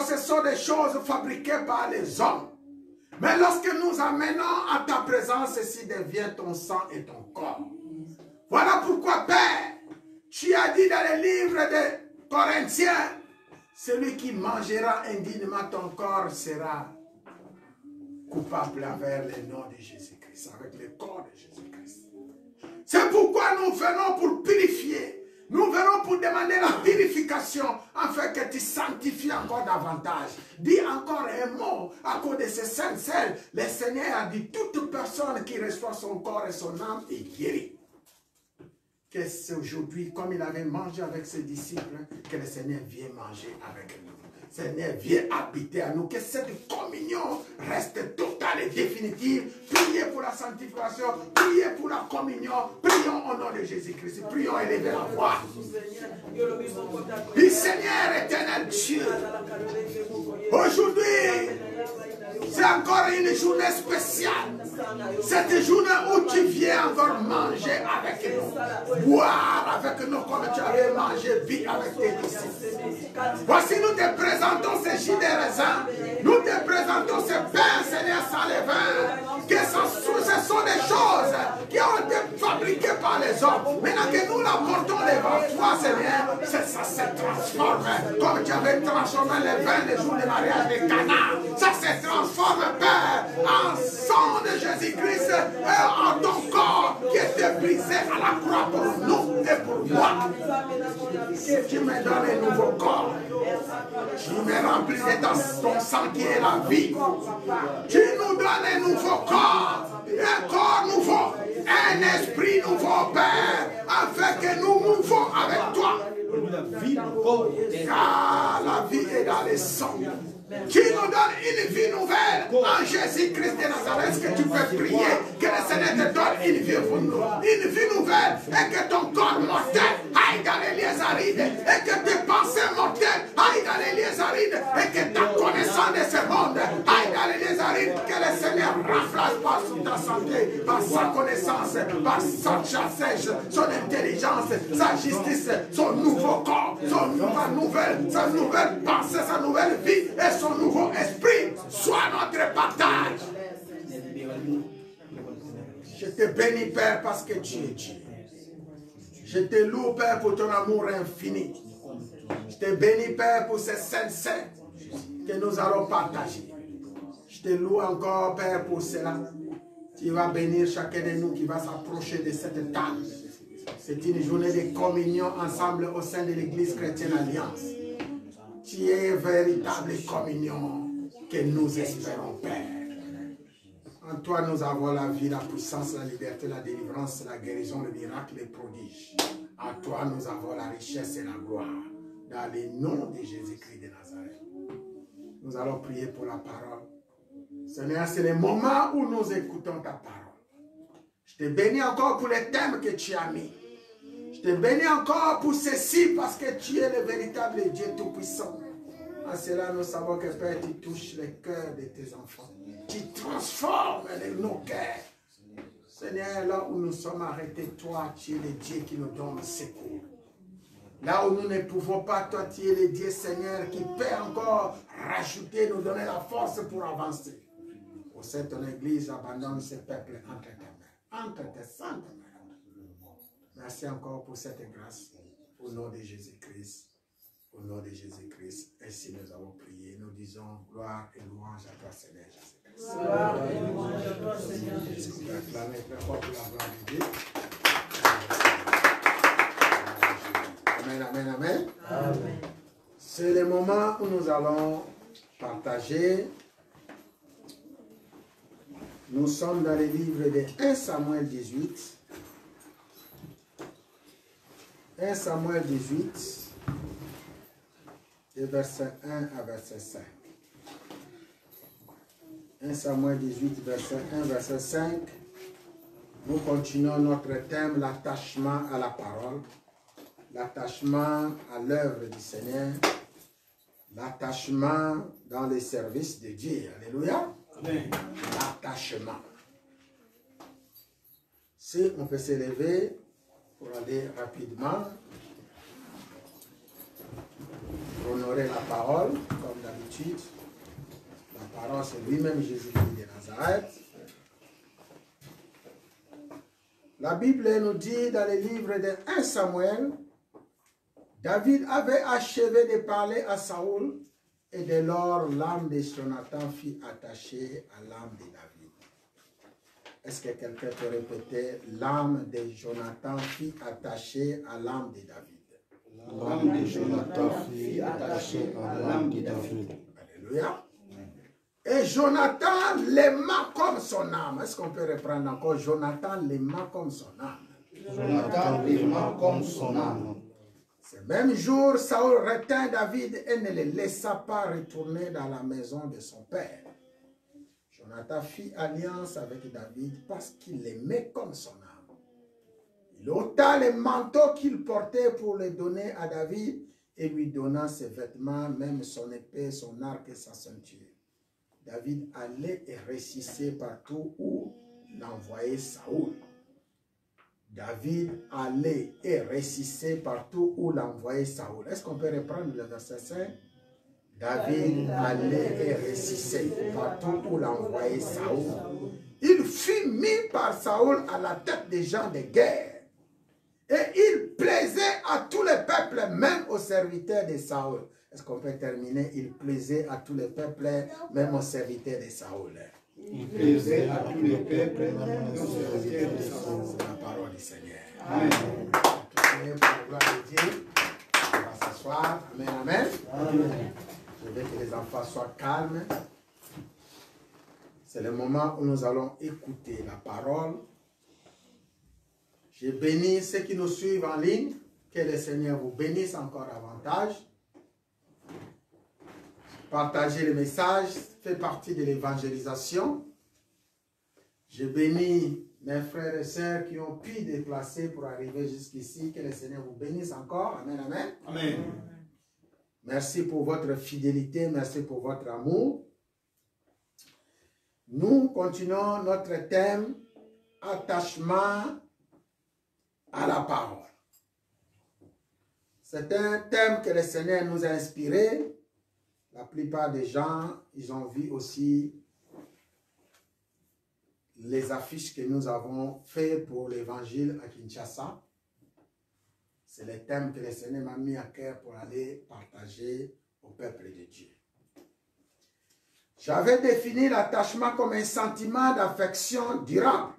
ce sont des choses fabriquées par les hommes. Mais lorsque nous amenons à ta présence, ceci devient ton sang et ton corps. Voilà pourquoi, Père, tu as dit dans les livres de Corinthiens, celui qui mangera indignement ton corps sera coupable avec le nom de Jésus-Christ, avec le corps de Jésus-Christ. C'est pourquoi nous venons pour purifier. Nous venons pour demander la purification afin que tu sanctifies encore davantage. Dis encore un mot à cause de ces saintes selles. Le Seigneur a dit toute personne qui reçoit son corps et son âme est guérie. Que que c'est aujourd'hui, comme il avait mangé avec ses disciples, que le Seigneur vienne manger avec nous. Seigneur, viens habiter à nous, que cette communion reste totale et définitive. Priez pour la sanctification, priez pour la communion, prions au nom de Jésus-Christ, prions élever la voix. Dis Seigneur éternel Dieu, aujourd'hui, c'est encore une journée spéciale. Cette journée où tu viens encore manger avec nous, boire avec nous comme tu avais mangé, vivre avec tes disciples. Voici, nous te présentons ces jus de raisin, nous te présentons ces pains, Seigneur, sans levain, que ce sont des choses qui ont été fabriquées par les hommes. Maintenant que nous la portons devant toi, Seigneur, ça se transforme. Comme tu avais transformé les vins le jour du mariage de Cana, ça se transforme, Père, en sang de Jésus-Christ et en ton corps qui était brisé à la croix pour nous et pour moi. Tu me donnes un nouveau corps. Tu me remplis de ton sang qui est la vie. Tu nous donnes un nouveau corps, un corps nouveau, un esprit nouveau, Père, afin que nous mouvons avec toi. Car la vie est dans le sang. Tu nous donnes une vie nouvelle en Jésus-Christ de Nazareth. Est-ce que tu peux prier que le Seigneur te donne une vie nouvelle et que ton corps mortel aille dans les lieux arides et que tes pensées mortelles aillent dans les lieux arides et que ta connaissance de ce monde aille dans les lieux arides, que le Seigneur remplace par ta santé, par sa connaissance, par sa chassage, son intelligence, sa justice, son nouveau corps, sa nouvelle pensée, sa nouvelle vie et son nouveau esprit soit notre partage. Je te bénis, Père, parce que tu es Dieu. Je te loue, Père, pour ton amour infini. Je te bénis, Père, pour ces saints que nous allons partager. Je te loue encore, Père, pour cela. Tu vas bénir chacun de nous qui va s'approcher de cette table. C'est une journée de communion ensemble au sein de l'Église chrétienne Alliance. Tu es véritable communion que nous espérons, Père. En toi, nous avons la vie, la puissance, la liberté, la délivrance, la guérison, le miracle, les prodiges. En toi, nous avons la richesse et la gloire. Dans le nom de Jésus-Christ de Nazareth. Nous allons prier pour la parole. Seigneur, c'est le moment où nous écoutons ta parole. Je te bénis encore pour les thèmes que tu as mis. Je te bénis encore pour ceci parce que tu es le véritable Dieu Tout-Puissant. En cela, nous savons que Père, tu touches les cœurs de tes enfants. Tu transformes nos cœurs. Seigneur, là où nous sommes arrêtés, toi, tu es le Dieu qui nous donne secours. Là où nous ne pouvons pas, toi, tu es le Dieu, Seigneur, qui peut encore rajouter, nous donner la force pour avancer. Au sein de ton Église, abandonne ce peuple entre tes mains, entre tes saintes mains. Merci encore pour cette grâce. Au nom de Jésus-Christ. Au nom de Jésus-Christ. Ainsi nous avons prié. Nous disons gloire et louange à toi, Seigneur Jésus-Christ. Gloire et louange à toi, Seigneur Jésus-Christ. Nous acclamons très fort pour la gloire de Dieu. Amen, amen, amen. Amen. C'est le moment où nous allons partager. Nous sommes dans le livre de 1 Samuel 18. 1 Samuel 18, de verset 1 à verset 5. 1 Samuel 18, verset 1, verset 5. Nous continuons notre thème, l'attachement à la parole, l'attachement à l'œuvre du Seigneur, l'attachement dans les services de Dieu. Alléluia. L'attachement. Si on peut s'élever pour aller rapidement, pour honorer la parole, comme d'habitude. La parole, c'est lui-même Jésus-Christ de Nazareth. La Bible nous dit dans le livre de 1 Samuel, David avait achevé de parler à Saoul, et dès lors l'âme de Jonathan fut attachée à l'âme de David. Est-ce que quelqu'un peut répéter? L'âme de Jonathan fut attachée à l'âme de David. L'âme de Jonathan fut attachée à l'âme de David. Alléluia. Et Jonathan l'aima comme son âme. Est-ce qu'on peut reprendre encore? Jonathan l'aima comme son âme. Jonathan vivement comme son âme. Ce même jour, Saül retint David et ne le laissa pas retourner dans la maison de son père. Jonathan fit alliance avec David parce qu'il l'aimait comme son âme. Il ôta les manteaux qu'il portait pour les donner à David et lui donna ses vêtements, même son épée, son arc et sa ceinture. David allait et réussissait partout où l'envoyait Saül. David allait et réussissait partout où l'envoyait Saül. Est-ce qu'on peut reprendre le verset 5? David allait et réussissait partout où l'envoyait Saül. Il fut mis par Saül à la tête des gens de guerre. Et il plaisait à tous les peuples, même aux serviteurs de Saül. Est-ce qu'on peut terminer? Il plaisait à tous les peuples, même aux serviteurs de Saül. Il plaisait à tous les peuples, même aux serviteurs de Saül. C'est la parole du Seigneur. Amen. Pour la gloire de Dieu, on va s'asseoir. Amen, amen. Amen. Je veux que les enfants soient calmes. C'est le moment où nous allons écouter la parole. Je bénis ceux qui nous suivent en ligne. Que le Seigneur vous bénisse encore davantage. Partager le message fait partie de l'évangélisation. Je bénis mes frères et sœurs qui ont pu déplacer pour arriver jusqu'ici. Que le Seigneur vous bénisse encore. Amen, amen. Amen. Merci pour votre fidélité. Merci pour votre amour. Nous continuons notre thème attachement à la parole. C'est un thème que le Seigneur nous a inspiré. La plupart des gens, ils ont vu aussi les affiches que nous avons faites pour l'évangile à Kinshasa. C'est le thème que le Seigneur m'a mis à cœur pour aller partager au peuple de Dieu. J'avais défini l'attachement comme un sentiment d'affection durable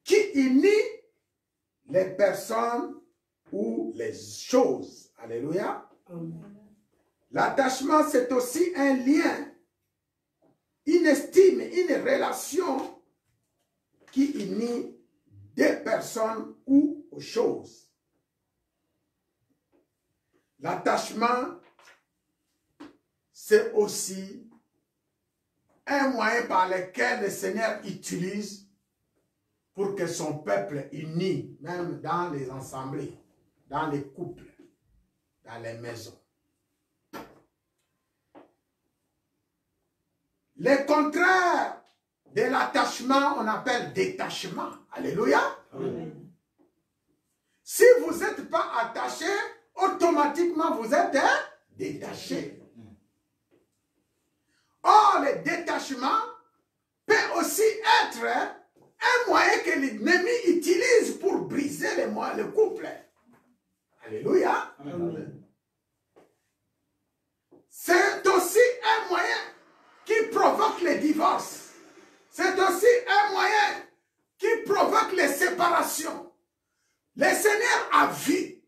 qui unit les personnes ou les choses. Alléluia. L'attachement, c'est aussi un lien, une estime, une relation qui unit des personnes ou aux choses. L'attachement, c'est aussi un moyen par lequel le Seigneur utilise pour que son peuple uni, même dans les assemblées, dans les couples, dans les maisons. Le contraire de l'attachement, on appelle détachement. Alléluia. Amen. Si vous n'êtes pas attaché, automatiquement vous êtes détaché. Or, le détachement peut aussi être un moyen que l'ennemi utilise pour briser le couple. Alléluia. Amen. C'est aussi un moyen qui provoque les divorces. C'est aussi un moyen qui provoque les séparations. Le Seigneur a vu.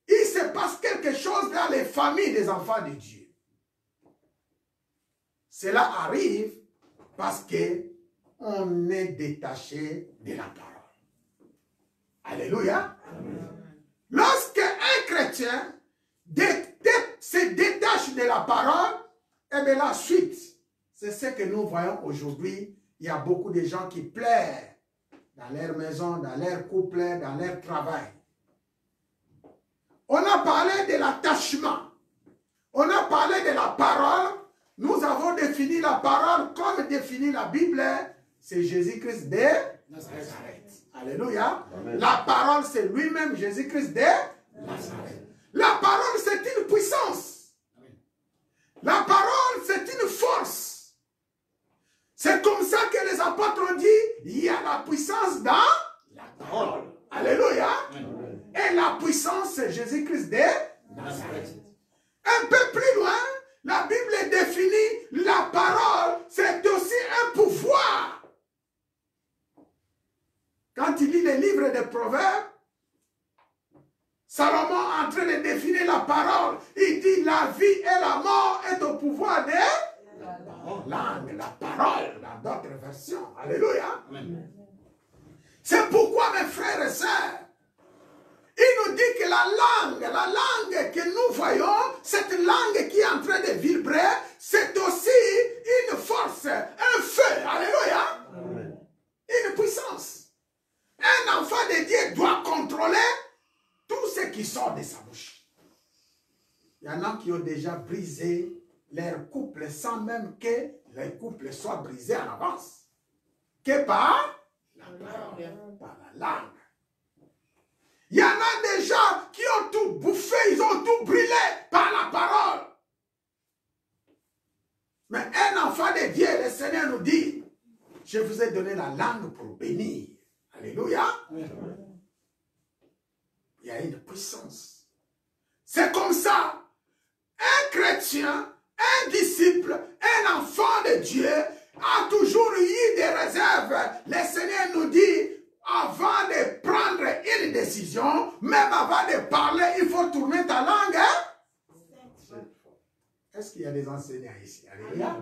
Il se passe quelque chose dans les familles des enfants de Dieu. Cela arrive parce qu'on est détaché de la parole. Alléluia. Amen. Lorsque un chrétien se détache de la parole, et bien la suite, c'est ce que nous voyons aujourd'hui. Il y a beaucoup de gens qui pleurent dans leur maison, dans leur couple, dans leur travail. On a parlé de l'attachement. On a parlé de la parole. Nous avons défini la parole comme définit la Bible. C'est Jésus-Christ de Nazareth. Alléluia. Amen. La parole, c'est lui-même Jésus-Christ de Nazareth. La parole, c'est une puissance. La parole, c'est une force. C'est comme ça que les apôtres ont dit, il y a la puissance dans la parole. Alléluia. Amen. Et la puissance, c'est Jésus-Christ de Nazareth. Un peu plus loin, la Bible définit la parole, c'est aussi un pouvoir. Quand il lit les livres des Proverbes, Salomon est en train de définir la parole. Il dit la vie et la mort est au pouvoir de la langue, la parole, dans d'autres versions. Alléluia. Amen. C'est pourquoi la langue que nous voyons, cette langue qui est en train de vibrer, c'est aussi une force, un feu. Alléluia. Amen. Une puissance. Un enfant de Dieu doit contrôler tout ce qui sort de sa bouche. Il y en a qui ont déjà brisé leur couple sans même que le couple soit brisé en avance. Que par la parole, par la langue. Il y en a des gens qui ont tout bouffé, ils ont tout brûlé par la parole. Mais un enfant de Dieu, le Seigneur nous dit, je vous ai donné la langue pour bénir. Alléluia. Il y a une puissance. C'est comme ça. Un chrétien, un disciple, un enfant de Dieu a toujours eu des réserves. Le Seigneur nous dit, avant de prendre une décision, même avant de parler, il faut tourner ta langue. Hein? Est-ce qu'il y a des enseignants ici? Alléluia.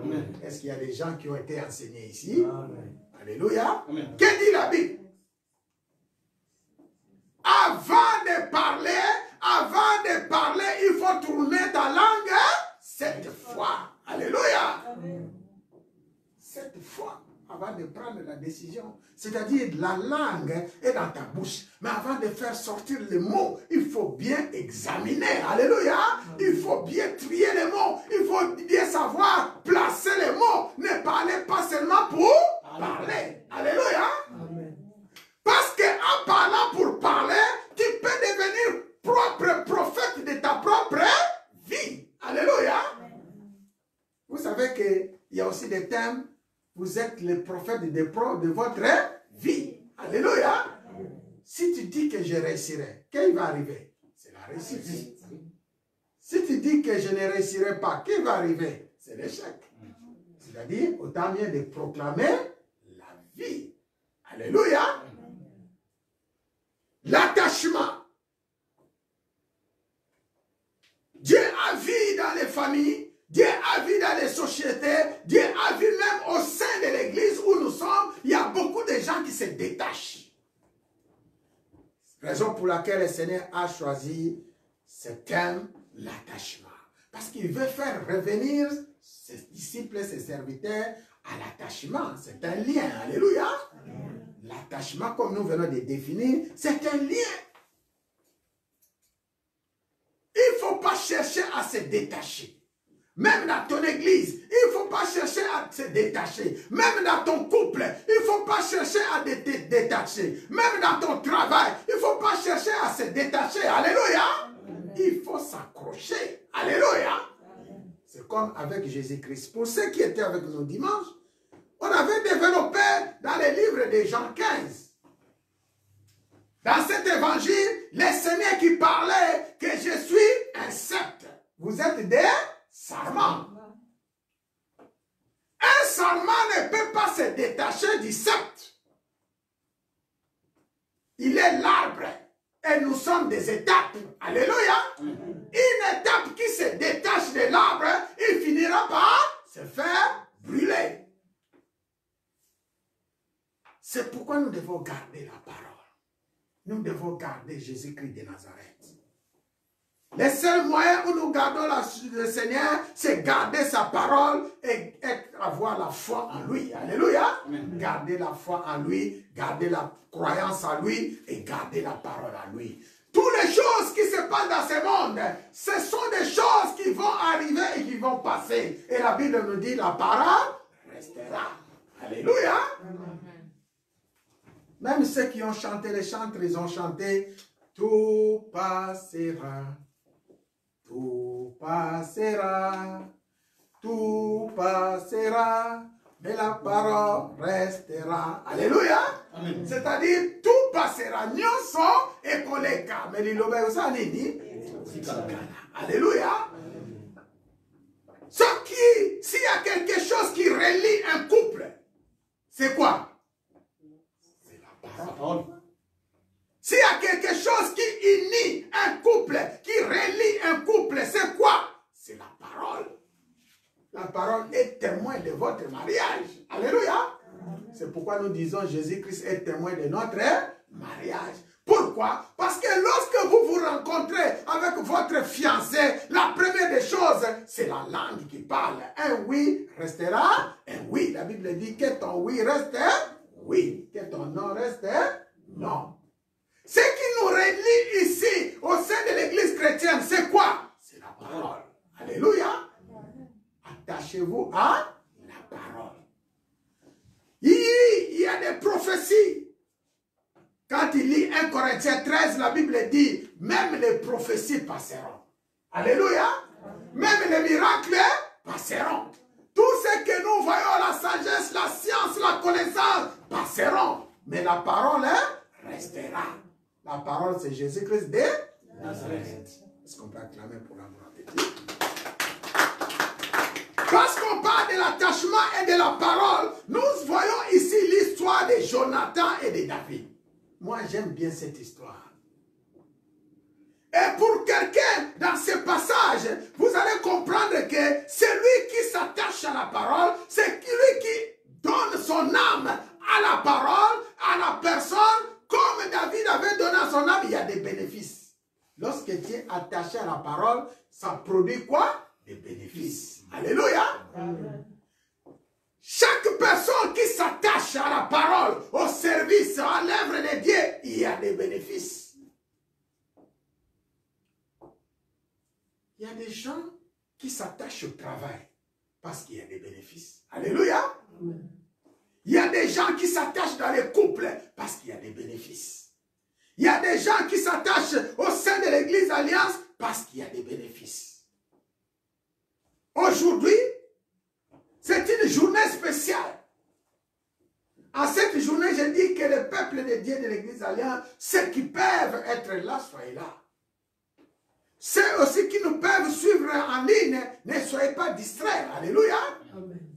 Est-ce qu'il y a des gens qui ont été enseignés ici? Amen. Alléluia. Amen. Que dit la Bible? Avant de parler, il faut tourner ta langue 7 fois. Alléluia. Amen. 7 fois avant de prendre la décision. C'est-à-dire la langue est dans ta bouche. Mais avant de faire sortir les mots, il faut bien examiner. Alléluia. Il faut bien trier les mots. Il faut bien savoir placer les mots. Ne parlez pas seulement pour parler. Alléluia. Amen. Parce qu'en parlant pour parler, tu peux devenir propre prophète de ta propre vie. Alléluia. Vous savez qu'il y a aussi des thèmes. Vous êtes le prophète de votre vie. Alléluia. Si tu dis que je réussirai, qu'est-ce qui va arriver? C'est la réussite. Si tu dis que je ne réussirai pas, qu'est-ce qui va arriver? C'est l'échec. C'est-à-dire, autant mieux de proclamer la vie. Alléluia. L'attachement. Dieu a vu dans les familles. Dieu a vu dans les sociétés, Dieu a vu même au sein de l'église où nous sommes, il y a beaucoup de gens qui se détachent. Raison pour laquelle le Seigneur a choisi ce thème, l'attachement. Parce qu'il veut faire revenir ses disciples, ses serviteurs à l'attachement. C'est un lien, alléluia. L'attachement, comme nous venons de définir, c'est un lien. Il ne faut pas chercher à se détacher. Même dans ton église, il ne faut pas chercher à se détacher. Même dans ton couple, il ne faut pas chercher à te détacher. Même dans ton travail, il ne faut pas chercher à se détacher. Alléluia. Il faut s'accrocher. Alléluia. C'est comme avec Jésus-Christ. Pour ceux qui étaient avec nous dimanche, on avait développé dans les livres de Jean 15. Dans cet évangile, le Seigneur qui parlait que je suis un sceptre. Vous êtes des sarments. Un sarment ne peut pas se détacher du sceptre. Il est l'arbre. Et nous sommes des étapes. Alléluia. Une étape qui se détache de l'arbre, il finira par se faire brûler. C'est pourquoi nous devons garder la parole. Nous devons garder Jésus-Christ de Nazareth. Le seul moyen où nous gardons le Seigneur, c'est garder sa parole et avoir la foi en lui. Alléluia. Amen. Garder la foi en lui, garder la croyance en lui et garder la parole en lui. Toutes les choses qui se passent dans ce monde, ce sont des choses qui vont arriver et qui vont passer. Et la Bible nous dit, la parole restera. Alléluia. Amen. Même ceux qui ont chanté les chantres, ils ont chanté, tout passera. Tout passera, mais la parole restera. Alléluia. C'est-à-dire, tout passera. Nyonso et koleka. Mais l'ilobé aussi nini. Alléluia. S'il y a quelque chose qui relie un couple, c'est quoi? C'est la parole. S'il y a quelque chose qui unit un couple, qui relie un couple, c'est quoi? C'est la parole. La parole est témoin de votre mariage. Alléluia. C'est pourquoi nous disons Jésus-Christ est témoin de notre mariage. Pourquoi? Parce que lorsque vous vous rencontrez avec votre fiancé, la première des choses, c'est la langue qui parle. Un oui restera un oui. La Bible dit que ton oui reste oui, que ton non reste non. Ce qui nous relie ici, au sein de l'église chrétienne, c'est quoi? C'est la parole. Alléluia. Attachez-vous à la parole. Il y a des prophéties. Quand il lit 1 Corinthiens 13, la Bible dit, même les prophéties passeront. Alléluia. Même les miracles passeront. Tout ce que nous voyons, la sagesse, la science, la connaissance, passeront. Mais la parole restera. La parole, c'est Jésus-Christ de Nazareth. Est-ce qu'on peut acclamer pour l'amour de Dieu? Parce qu'on parle de l'attachement et de la parole, nous voyons ici l'histoire de Jonathan et de David. Moi, j'aime bien cette histoire. Et pour quelqu'un, dans ce passage, vous allez comprendre que celui qui s'attache à la parole, c'est celui qui donne son âme à la parole, à la personne, comme David avait donné à son âme, il y a des bénéfices. Lorsque tu es attaché à la parole, ça produit quoi? Des bénéfices. Alléluia. Amen. Chaque personne qui s'attache à la parole, au service, à l'œuvre de Dieu, il y a des bénéfices. Il y a des gens qui s'attachent au travail parce qu'il y a des bénéfices. Alléluia. Amen. Il y a des gens qui s'attachent dans les couples parce qu'il y a des bénéfices. Il y a des gens qui s'attachent au sein de l'église Alliance parce qu'il y a des bénéfices. Aujourd'hui, c'est une journée spéciale. En cette journée, je dis que le peuple de Dieu de l'église Alliance, ceux qui peuvent être là, soyez là. Ceux aussi qui nous peuvent suivre en ligne, ne soyez pas distraits. Alléluia. Amen.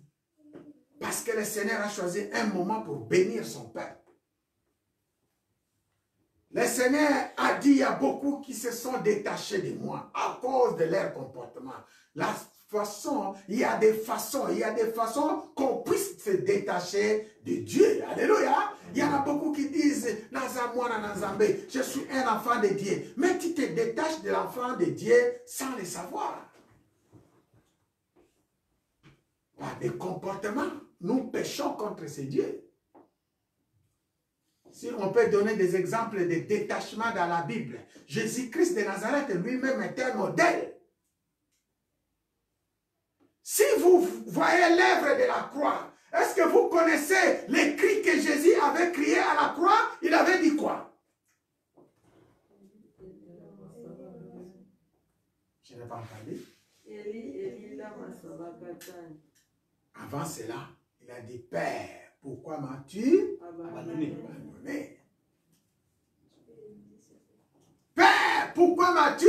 Parce que le Seigneur a choisi un moment pour bénir son peuple. Le Seigneur a dit, il y a beaucoup qui se sont détachés de moi à cause de leur comportement. La façon, il y a des façons qu'on puisse se détacher de Dieu. Alléluia. Il y en a beaucoup qui disent, je suis un enfant de Dieu. Mais tu te détaches de l'enfant de Dieu sans le savoir. Par des comportements, nous péchons contre ces dieux. Si on peut donner des exemples de détachement dans la Bible, Jésus-Christ de Nazareth lui-même était un modèle. Si vous voyez l'œuvre de la croix, est-ce que vous connaissez les cris que Jésus avait criés à la croix? Il avait dit quoi? Je n'ai pas entendu. Avant cela, il a dit, Père, pourquoi m'as-tu abandonné? Père, pourquoi m'as-tu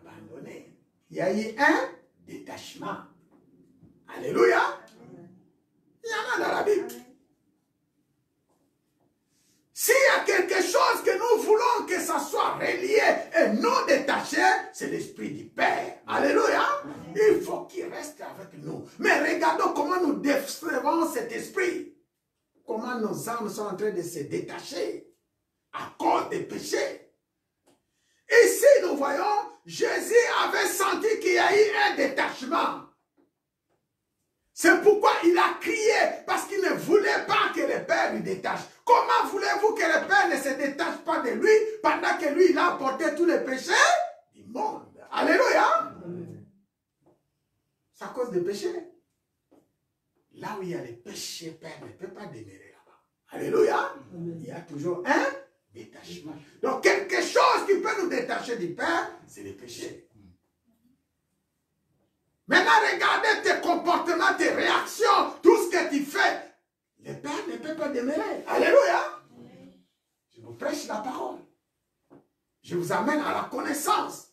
abandonné? Il y a eu un détachement. Alléluia. Il y en a dans la Bible. S'il y a quelque chose que nous voulons que ça soit relié et non détaché, c'est l'Esprit du Père. Alléluia. Il faut qu'il reste avec nous. Mais regardons comment nous décevons cet esprit. Comment nos âmes sont en train de se détacher à cause des péchés. Ici, nous voyons, Jésus avait senti qu'il y a eu un détachement. C'est pourquoi il a crié, parce qu'il ne voulait pas que le Père lui détache. Comment voulez-vous que le Père ne se détache pas de lui, pendant que lui, il a apporté tous les péchés du monde? Alléluia. C'est à cause des péchés. Là où il y a les péchés, le Père ne peut pas demeurer là-bas. Alléluia. Il y a toujours un détachement. Donc quelque chose qui peut nous détacher du Père, c'est les péchés. Maintenant, regardez tes comportements, tes réactions, tout ce que tu fais. Le Père ne peut pas demeurer. Alléluia. Je vous prêche la parole. Je vous amène à la connaissance.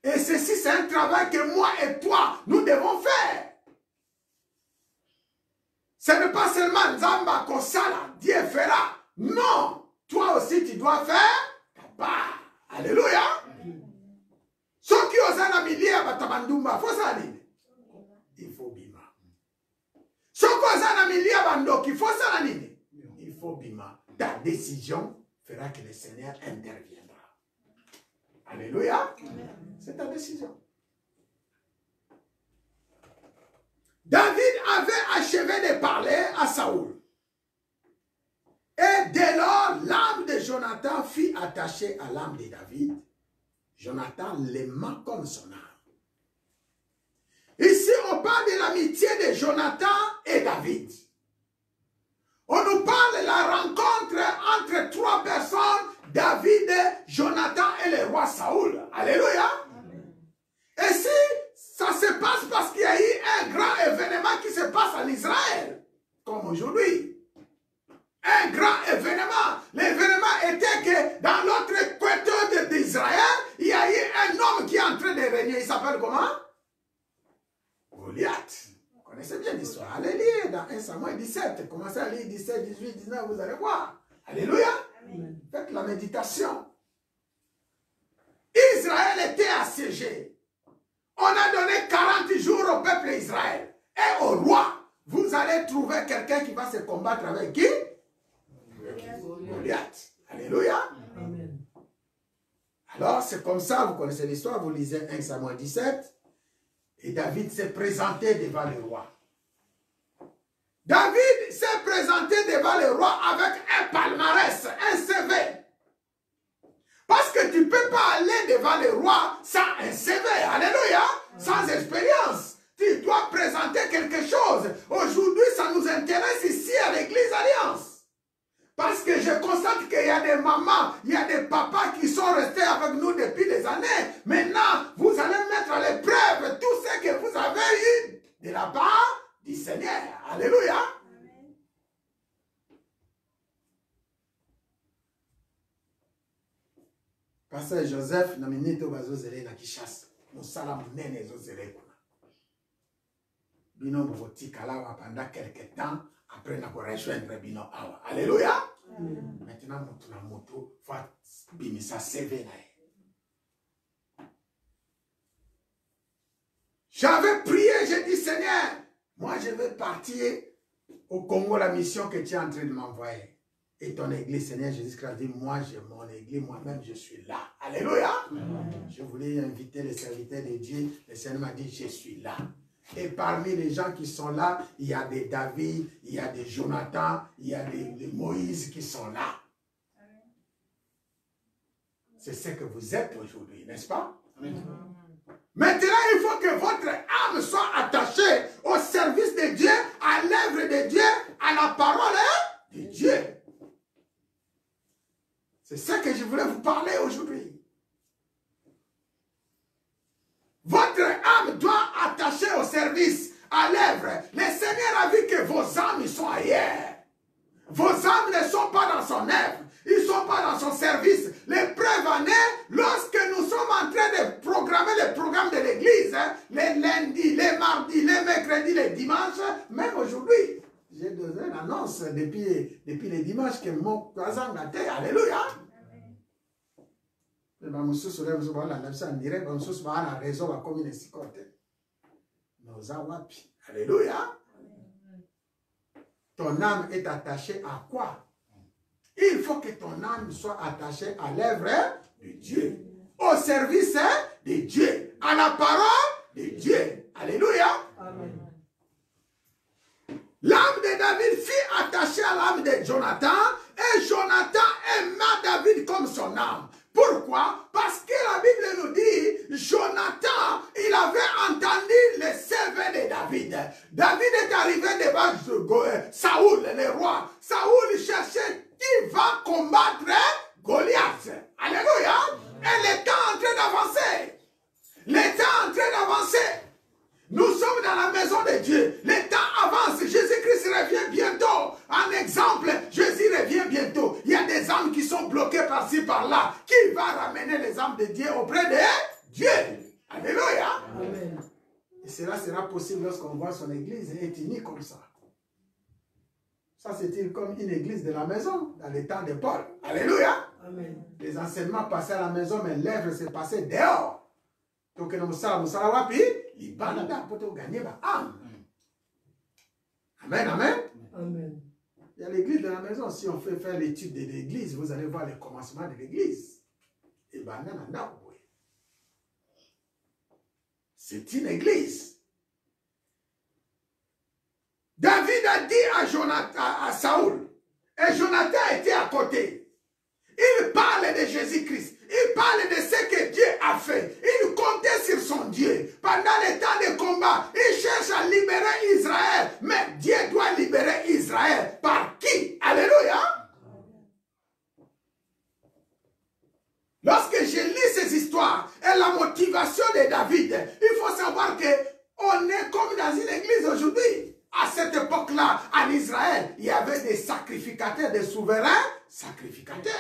Et ceci, c'est un travail que moi et toi, nous devons faire. Ce n'est pas seulement Nzamba Kosala, Dieu fera. Non. Toi aussi, tu dois faire ta part. Alléluia. Ceux qui osent un milieu, batabandumba, faut ça aller. Il faut bima. Ceux qui osent un milieu, bandoki, il faut ça aller. Il faut bima. Ta décision fera que le Seigneur interviendra. Alléluia. C'est ta décision. David avait achevé de parler à Saoul. Et dès lors, l'âme de Jonathan fut attachée à l'âme de David. Jonathan l'aima comme son âme. Ici, on parle de l'amitié de Jonathan et David. On nous parle de la rencontre entre trois personnes, David, Jonathan et le roi Saoul. Alléluia. Et si ça se passe parce qu'il y a eu un grand événement qui se passe en Israël, comme aujourd'hui. Un grand événement. L'événement était que dans l'autre côté d'Israël, il y a eu un homme qui est en train de régner. Il s'appelle comment? Goliath. Vous connaissez bien l'histoire. Allez lire dans 1 Samuel 17. Commencez à lire 17, 18, 19, vous allez voir. Alléluia. Amen. Faites la méditation. Israël était assiégé. On a donné 40 jours au peuple d'Israël. Et au roi, vous allez trouver quelqu'un qui va se combattre avec qui? Goliath. Alléluia. Amen. Alors, c'est comme ça, vous connaissez l'histoire, vous lisez 1 Samuel 17. Et David s'est présenté devant le roi. David s'est présenté devant le roi avec un palmarès, un CV. Parce que tu ne peux pas aller devant le roi sans un CV. Alléluia. Sans expérience. Tu dois présenter quelque chose. Aujourd'hui, ça nous intéresse ici à l'Église Alliance. Parce que je constate qu'il y a des mamans, il y a des papas qui sont restés avec nous depuis des années. Maintenant, vous allez mettre à l'épreuve tout ce que vous avez eu de la part du Seigneur. Alléluia. Amen. Pasteur Joseph, na minute bazozele na Kishasa. Musala munene zozele kuna. Bino botika là pendant quelques temps. Après, on a rejoindre Bino Awa. Alléluia. Amen. Maintenant, on a moto, ça CV. J'avais prié, j'ai dit, Seigneur, moi je vais partir au Congo, la mission que tu es en train de m'envoyer. Et ton église, Seigneur Jésus-Christ a dit, moi j'ai mon église, moi-même je suis là. Alléluia. Amen. Je voulais inviter les serviteurs de Dieu. Le Seigneur m'a dit, je suis là. Et parmi les gens qui sont là, il y a des David, il y a des Jonathan, il y a des Moïse qui sont là. C'est ce que vous êtes aujourd'hui, n'est-ce pas? Amen. Maintenant, il faut que votre âme soit attachée au service de Dieu, à l'œuvre de Dieu, à la parole de Dieu. C'est ce que je voulais vous parler aujourd'hui. Votre âme doit attacher au service, à l'œuvre. Le Seigneur a vu que vos âmes sont ailleurs. Vos âmes ne sont pas dans son œuvre. Ils ne sont pas dans son service. L'épreuve en est lorsque nous sommes en train de programmer le programme de l'église. Les lundis, les mardis, les mercredis, les dimanches. Même aujourd'hui, j'ai donné une annonce depuis les dimanches que mon croissant gâté. Alléluia. Alléluia. Ton âme est attachée à quoi? Il faut que ton âme soit attachée à l'œuvre de Dieu, au service de Dieu, à la parole de Dieu. Alléluia. Amen. L'âme de David fut attachée à l'âme de Jonathan et Jonathan aima David comme son âme. Pourquoi? Parce que la Bible nous dit, Jonathan, il avait entendu le CV de David. David est arrivé devant Saoul, le roi. Saoul cherchait qui va combattre Goliath. Alléluia. Et le temps est en train d'avancer. Le temps est en train d'avancer. Nous sommes dans la maison de Dieu. Le temps avance. Jésus-Christ revient bientôt. En exemple, Jésus revient bientôt. Il y a des âmes qui sont bloquées par-ci, par-là. Qui va ramener les âmes de Dieu auprès de Dieu? Alléluia. Amen. Et cela sera possible lorsqu'on voit son église est unie comme ça. Ça, c'était comme une église de la maison dans les temps de Paul. Alléluia. Amen. Les enseignements passaient à la maison, mais l'œuvre s'est passée dehors. Donc, nous sommes wapi. Amen, amen. Amen. Il y a l'église de la maison. Si on fait faire l'étude de l'église, vous allez voir le commencement de l'église. Et banana, C'est une église. David a dit à Saoul, et Jonathan était à côté. Il parle de Jésus-Christ. Il parle de ce que Dieu a fait. Il comptait sur son Dieu. Pendant les temps de combat, il cherche à libérer Israël. Mais Dieu doit libérer Israël. Par qui? Alléluia. Lorsque je lis ces histoires et la motivation de David, il faut savoir qu'on est comme dans une église aujourd'hui. À cette époque-là, en Israël, il y avait des sacrificateurs, des souverains sacrificateurs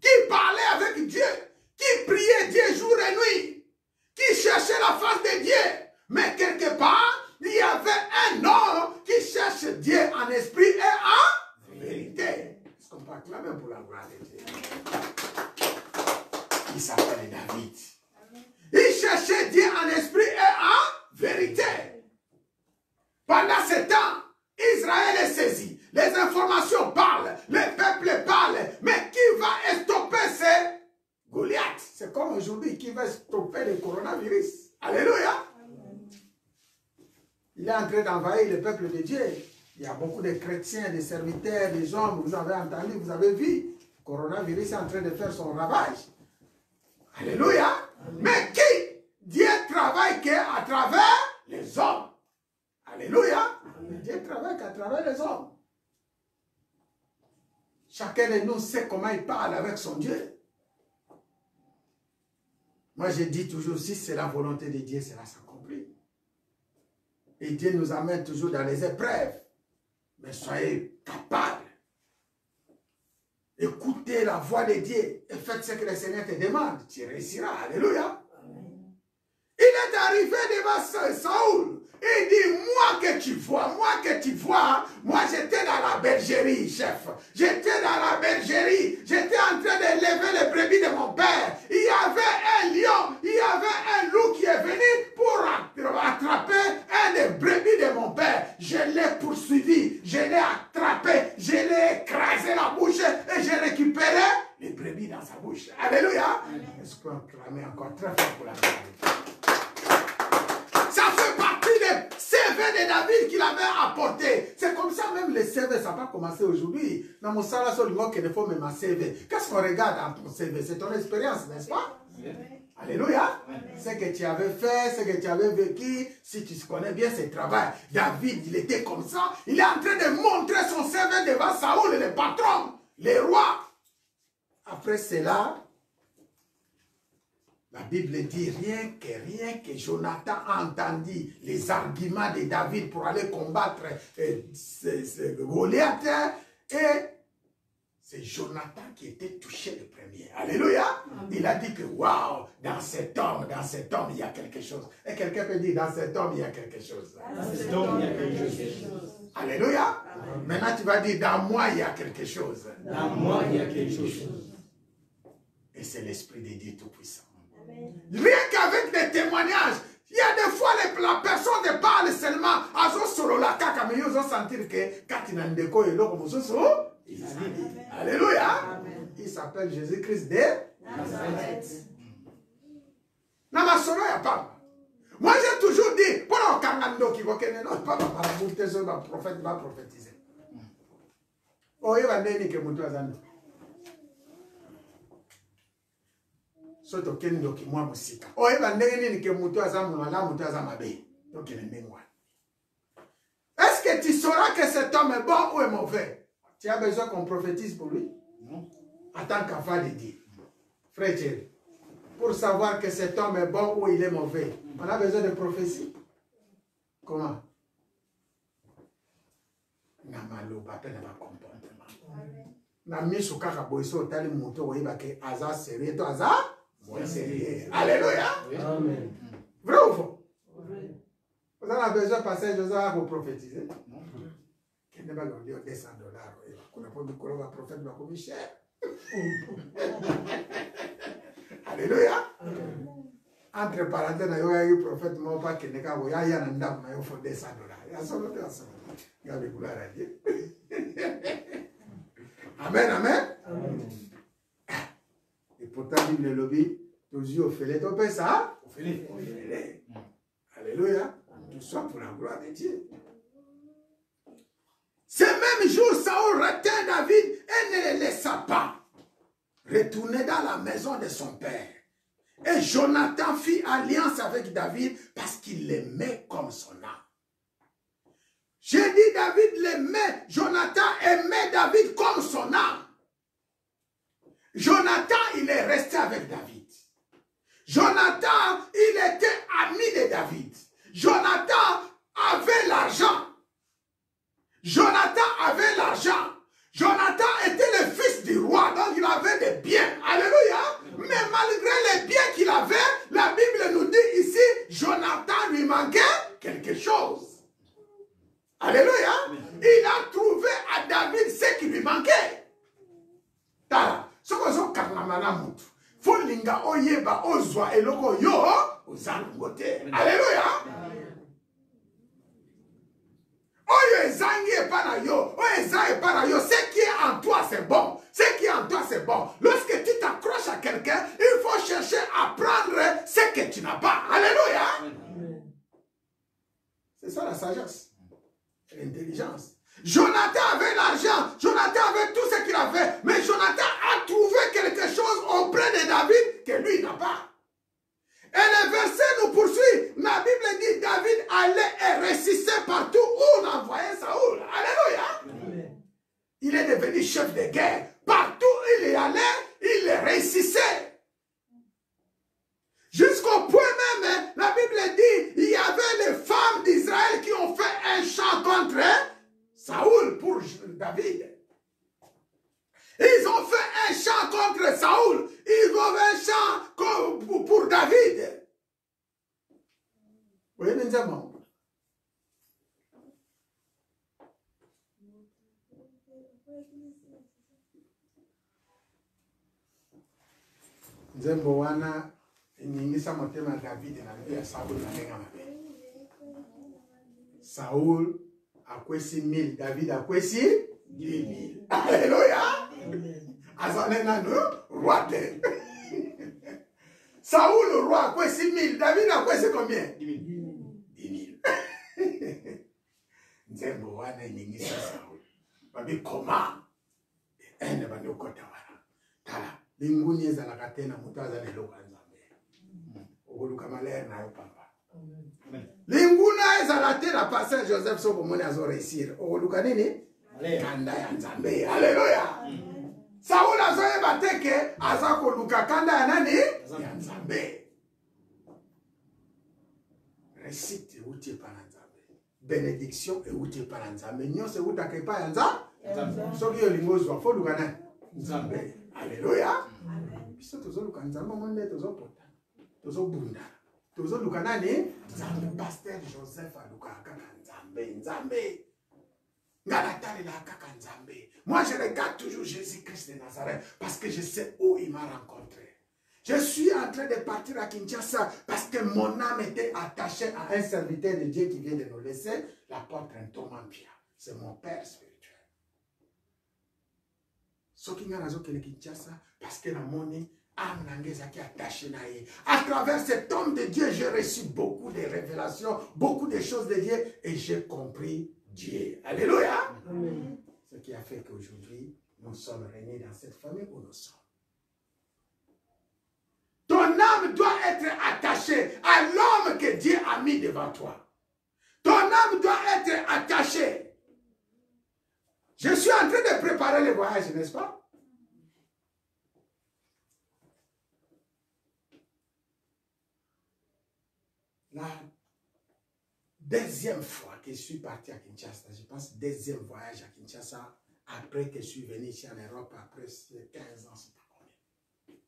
qui parlaient avec Dieu, qui priaient Dieu jour et nuit, qui cherchaient la face de Dieu. Mais quelque part, il y avait un homme qui cherche Dieu en esprit et en vérité. Est-ce qu'on peut acclamer pour la gloire de Dieu? Il s'appelle David. Il cherchait Dieu en esprit et en vérité. Pendant ce temps, Israël est saisi. Les informations parlent, le peuple parle. Mais qui va stopper ces Goliath? C'est comme aujourd'hui, qui va stopper le coronavirus? Alléluia. Il est en train d'envahir le peuple de Dieu. Il y a beaucoup de chrétiens, de serviteurs, des hommes, vous avez entendu, vous avez vu. Le coronavirus est en train de faire son ravage. Alléluia. Mais qui? Dieu travaille qu'à travers les hommes. Alléluia. Dieu travaille qu'à travers les hommes. Chacun de nous sait comment il parle avec son Dieu. Moi, je dis toujours, si c'est la volonté de Dieu, cela s'accomplit. Et Dieu nous amène toujours dans les épreuves. Mais soyez capables. Écoutez la voix de Dieu et faites ce que le Seigneur te demande. Tu réussiras. Alléluia. Il est arrivé devant Saoul. Il dit, moi que tu vois, moi j'étais dans la bergerie, chef. J'étais dans la bergerie. J'étais en train d'élever les brebis de mon père. Il y avait un lion, il y avait un loup qui est venu pour attraper un des brebis de mon père. Je l'ai poursuivi, je l'ai attrapé, je l'ai écrasé la bouche et j'ai récupéré les brebis dans sa bouche. Alléluia. Est-ce qu'on peut acclamer encore très fort pour la gloire? Ça fait partie des CV de David qu'il avait apporté. C'est comme ça même les CV, ça n'a pas commencé aujourd'hui. Dans mon salaire, il faut même un CV. Qu'est-ce qu'on regarde dans ton CV? C'est ton expérience, n'est-ce pas? Alléluia. Ce que tu avais fait, ce que tu avais vécu, si tu connais bien ce travail. David, il était comme ça. Il est en train de montrer son CV devant Saoul, le patron, les rois. Après cela, la Bible dit rien que Jonathan a entendu les arguments de David pour aller combattre Goliath. Et c'est Jonathan qui était touché le premier. Alléluia. Il a dit que waouh, dans cet homme, il y a quelque chose. Et quelqu'un peut dire, dans cet homme, il y a quelque chose. Dans cet homme, il y a quelque chose. Alléluia. Maintenant, tu vas dire, dans moi, il y a quelque chose. Dans moi, il y a quelque chose. Et c'est l'Esprit de Dieu Tout-Puissant. Rien qu'avec des témoignages, il y a des fois la personne te parle seulement à son solo la caca, mais ils ont senti que quand il y a un déco et l'autre comme ça, alléluia. Il s'appelle Jésus-Christ de Nazareth. Dans ma solo, il n'y a pas. Moi, j'ai toujours dit, pour le Kangando qui va connaître, non, pas la bouteille, le prophète va prophétiser. Oh, il va dire que mon toazando. Soto kendo ki mwa musika. O eba ndenge nini ke mutu aza mwala, mutu aza mabe. Donc il est moi. Est-ce que tu sauras que cet homme est bon ou est mauvais? Tu as besoin qu'on prophétise pour lui? Non. En tant qu'enfant de Dieu. Frère Thierry, pour savoir que cet homme est bon ou il est mauvais, on a besoin de prophétie. Comment? Namalo bape na ba comportement. Na misu kaka boiso tali muto oyeba ke aza sérieux to aza alléluia. Amen. Vrai ou faux? Vous en avez besoin de passer Joseph pour prophétiser? Non. Qu'il ne va pas dire $200. Qu'on n'a pas de colonne prophète va comme cher. Alléluia. Entre parenthèses, il y a eu prophète, mais pas qu'il n'y a pas de dame, mais il faut $200. Il y a ça, il y a des couleurs à Dieu. Amen, amen. Amen. Et pourtant, il le lobby, toujours au fait, tu peux ça? Orphelin. Alléluia. Tout soit pour la gloire de Dieu. Ce même jour, Saül retint David et ne le laissa pas retourner dans la maison de son père. Et Jonathan fit alliance avec David parce qu'il l'aimait comme son âme. J'ai dit David l'aimait, Jonathan aimait David comme son âme. Jonathan, il est resté avec David. Jonathan, il était ami de David. Jonathan avait l'argent. Jonathan avait l'argent. Jonathan était le fils du roi, donc il avait des biens. Alléluia. Mais malgré les biens qu'il avait, la Bible nous dit ici, Jonathan lui manquait quelque chose. Alléluia. Il a trouvé à David ce qui lui manquait. Tala. Ce que je karnamana mutu. Folinga oyeba ozwa eloko yo ozangote. Alléluia. Oyo ezangi epana yo, oyo eza epana yo, ce qui est en toi c'est bon. Ce qui est en toi c'est bon. Lorsque tu t'accroches à quelqu'un, il faut chercher à prendre ce que tu n'as pas. Alléluia. C'est ça la sagesse. L'intelligence. Jonathan avait l'argent, Jonathan avait tout ce qu'il avait, mais Jonathan a trouvé quelque chose auprès de David que lui n'a pas. Et le verset nous poursuit. La Bible dit David allait et réussissait partout où on envoyait Saül. Alléluia. Il est devenu chef de guerre. Partout où il y allait, il réussissait. Jusqu'au point même, la Bible dit, il y avait les femmes d'Israël qui ont fait un chant contre Saül pour David. Ils ont fait un chant contre Saül. Ils ont fait un chant pour David. Oui, mais c'est bon. Nzembo wana iningisa motema David na ya Saul na lenga mabe. Saul akwesi 1000, David akwesi 10,000. Alléluia. Azanena no roi de. Saul le roi akwesi 1000, David akwesi combien? 10,000. Nzembo wana iningisa Saul. Babi koma. Ene bani okota wana. Tala. Linguni ezalaka te na moto aza leloko ya Nzambe. Okoluka malere na yo pamba. Linguna ezala te na pasteur Joseph so bomoni azo réussir. Okoluka nini? Kanda ya Nzambe. Alléluia. Saul azoyeba te ke aza koluka kanda ya nani? Ya Nzambe. Réussite euti epai na Nzambe. Bénédiction euti epai na Nzambe. Nyonso eutaka epai ya Nzambe. Soki yo olingi ozwa fo luka nani? Nzambe. Alléluia. Biso tozoluka Nzambe monde tozopota. Tozobunda. Tozoluka nani? Nzambe. Pasteur Joseph aluka kaka Nzambe. Nzambe. Ngalatali la kaka Nzambe. Moi je regarde toujours Jésus-Christ de Nazareth parce que je sais où il m'a rencontré. Je suis en train de partir à Kinshasa parce que mon âme était attachée à un serviteur de Dieu qui vient de nous laisser, l'apôtre Ntomampia. C'est mon père spirituel. Soki nga nazo kele Kinshasa parce que la monnaie âme nangeza qui attaché na ye. À travers cet homme de Dieu, j'ai reçu beaucoup de révélations, beaucoup de choses de Dieu et j'ai compris Dieu. Alléluia. Amen. Ce qui a fait qu'aujourd'hui, nous sommes réunis dans cette famille où nous sommes. Ton âme doit être attachée à l'homme que Dieu a mis devant toi. Ton âme doit être attachée. Je suis en train de préparer le voyage, n'est-ce pas? La deuxième fois que je suis parti à Kinshasa, je pense deuxième voyage à Kinshasa, après que je suis venu ici en Europe, après 15 ans, c'est pas combien.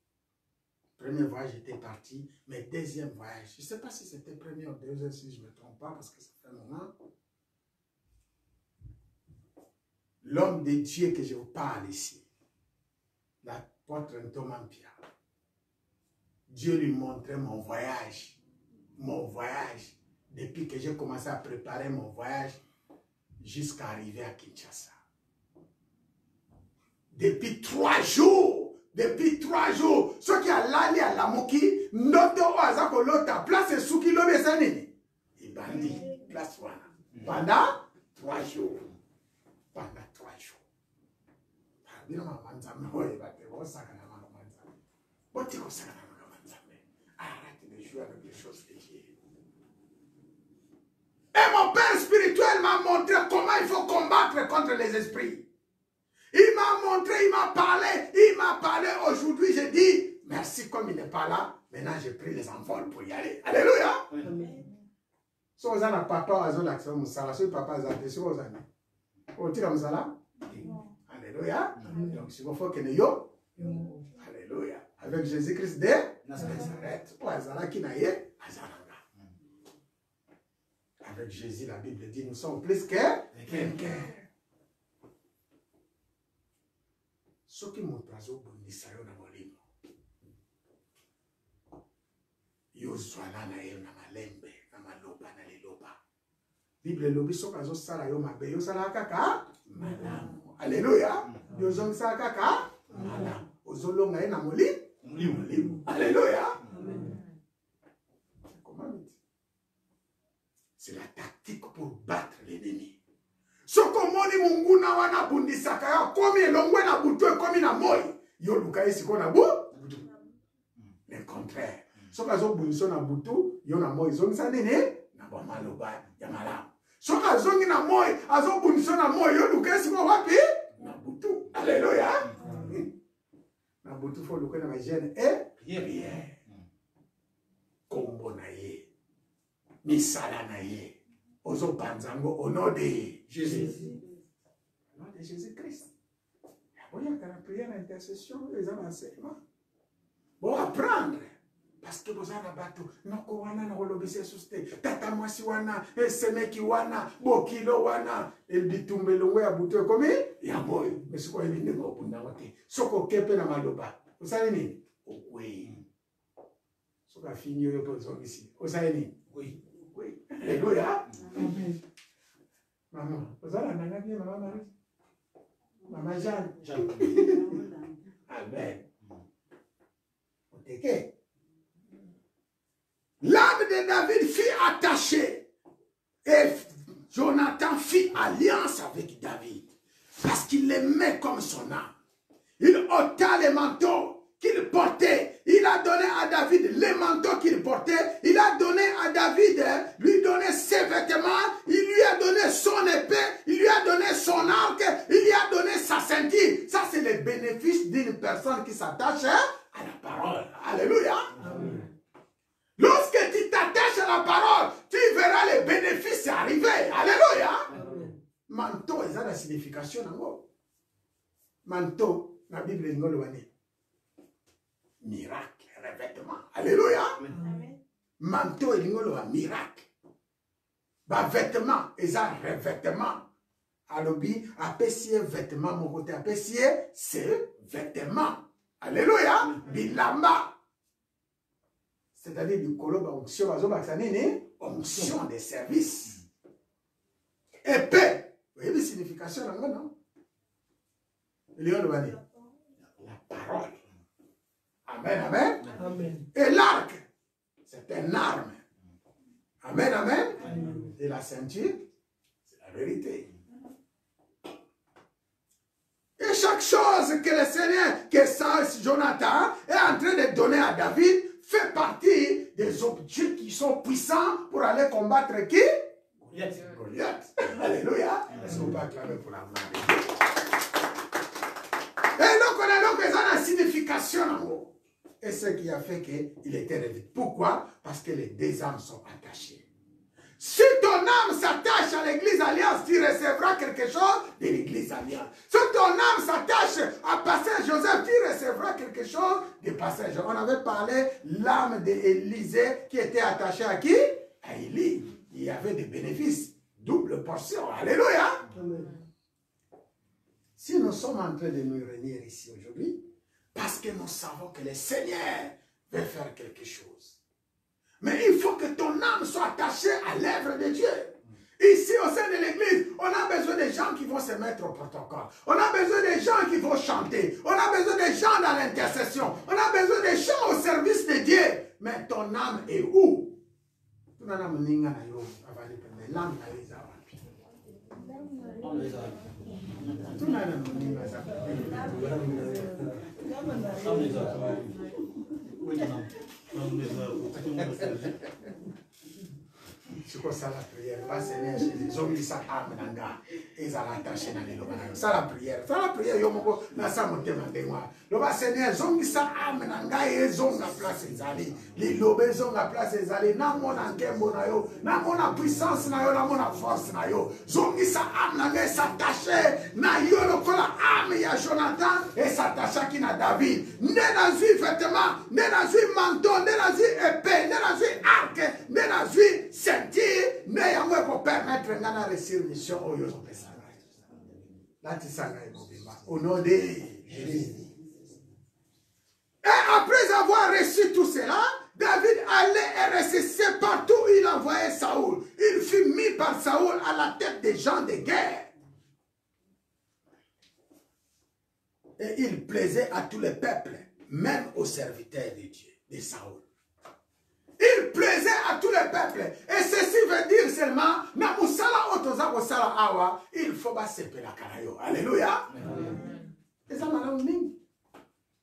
Premier voyage, j'étais parti, mais deuxième voyage, je ne sais pas si c'était premier ou deuxième, si je ne me trompe pas, parce que ça fait un moment. L'homme de Dieu que je vous parle ici, l'apôtre Ntomampia, Dieu lui montrait mon voyage, depuis que j'ai commencé à préparer mon voyage jusqu'à arriver à Kinshasa. Depuis 3 jours, depuis 3 jours. Ceux qui ont l'allé à la moki, noto oazako lota, place souki lobe sanini. Il bandit, place wana. Pendant 3 jours. Pendant 3 jours. Arrête de jouer avec les choses que Dieu. Et mon père spirituel m'a montré comment il faut combattre contre les esprits. Il m'a montré, il m'a parlé aujourd'hui. J'ai dit, merci comme il n'est pas là. Maintenant, j'ai pris les envols pour y aller. Alléluia. Si vous avez un papa, vous avez un musala. Si papa, vous avez un musala. Vous avez un musala. Alléluia. Donc, si vous faites que yo. Alléluia. Avec Jésus-Christ de Nazareth. Avec Jésus, la Bible dit, nous sommes plus que quelqu'un. Ce qui m'ont pris au bon Israël dans mon livre. Yozwana na yo na malembe, na maloba na liloba. Bible lobi soka zo sala yo mabe, yo sala kaka malamu. Alléluia. Yo zong sala kaka malamu. Ozolonga ye na molimo. Alléluia. C'est la tactique pour battre l'ennemi. Sokomoni munguna wana bundisaka ya komi elongwe na butu ekomi na moi. Yo luka esiko na butu. Le contraire. Soka zo bundiso na butu, yo na moi zongisa nini? Na ba maloba ya malamu. Soka zongi na moi, azo bundiso na moi, yo luka esiko wapi? Na butu. Alléluia. Na butu fo luka na majene prière. Kombo na ye. Misala na ye. Ozo panzango au nom de Jésus. Au nom de Jésus-Christ. Bon, il y a la prière, l'intercession, les enseignements. Bon, apprendre. Parce que vous avez battu. Noko wana na rolobise suste. Tata mwasi wana. Semeki wana. Bokilo wana. El bitumbe longwe ya butu komi. Ya moyo. Mais c'est quoi il n'est pas pour n'avoir Soko kepe na maloba. Vous savez ni? Oui. Soko fini yo pour zone ici. Vous savez ni? Oui. Oui. Alléluia. Maman, vous avez un ami, maman Marie? Maman Jeanne. Amen. Ok. L'âme de David fut attachée. Et Jonathan fit alliance avec David. Parce qu'il l'aimait comme son âme. Il ôta les manteaux qu'il portait. Il a donné à David les manteaux qu'il portait. Il a donné à David, lui donner ses vêtements. Il lui a donné son épée. Il lui a donné son arc. Il lui a donné sa ceinture. Ça, c'est le bénéfice d'une personne qui s'attache à la parole. Alléluia. Amen. Lorsque tu t'attaches à la parole, tu verras les bénéfices arriver. Alléluia. Amen. Manteau, ça a la signification. Manteau, la Bible est miracle, revêtement. Alléluia. Amen. Manteau et miracle. Ba vêtement, et un revêtement. Alobi, apprécier vêtement, mon côté, apprécier, c'est vêtement. Alléluia. Bilamba. C'est-à-dire du koloba onction, onction des services. Épée. Vous voyez la signification, non? La parole. Amen, amen. Amen. Et l'arc, c'est une arme. Amen, amen. Amen. Et la ceinture, c'est la vérité. Et chaque chose que le Seigneur, que Jonathan est en train de donner à David, fait partie des objets qui sont puissants pour aller combattre qui? Goliath. Alléluia. Est-ce qu'on peut acclamer pour la main de Dieu? Et donc, on a donc une signification en haut. Et ce qui a fait qu'il était réveillé. Pourquoi? Parce que les deux âmes sont attachées. Si ton âme s'attache à l'église Alliance, tu recevras quelque chose de l'église Alliance. Si ton âme s'attache à Pasteur Joseph, tu recevras quelque chose de Pasteur Joseph. On avait parlé l'âme d'Élisée qui était attachée à qui? À Élie. Il y avait des bénéfices. Double portion. Alléluia. Amen. Si nous sommes en train de nous réunir ici aujourd'hui, parce que nous savons que le Seigneur veut faire quelque chose. Mais il faut que ton âme soit attachée à l'œuvre de Dieu. Ici, au sein de l'église, on a besoin de gens qui vont se mettre au protocole. On a besoin de gens qui vont chanter. On a besoin de gens dans l'intercession. On a besoin de gens au service de Dieu. Mais ton âme est où? Tu n'as pas c'est quoi ça la prière? Pas Seigneur, les hommes disent ça, amenanga. Ils ont attaché dans les lobes. Ça la prière. Ça la prière, yo moko na ça monte mandengwa. Loba Seigneur, ils ont dit ça, amenanga et ils ont la place les allées. Les lobes ils ont la place les allées. Na mon ankembo na yo, na mon puissance na yo, na mon force na yo. Ils ont dit ça, amenanga et s'attacher na yo le kola ame ya Jonathan et s'attacher qui na David. Ne dans une vêtement, ne dans une manteau, ne dans une épée, ne dans une arc, ne dans une ceinture. Ne yango pour permettre ngana réussir mission oyo zopesa. Là tu sanga ebobima au nom de Jésus. Et après avoir reçu tout cela, David allait et ressuscitait partout où il envoyait Saoul. Il fut mis par Saoul à la tête des gens de guerre. Et il plaisait à tous les peuples, même aux serviteurs de Dieu, de Saoul. Il plaisait à tous les peuples. Et ceci veut dire seulement, na musala otoza kosala awa, il faut ba sepela kanayo. Alléluia. Et ça madame mingi.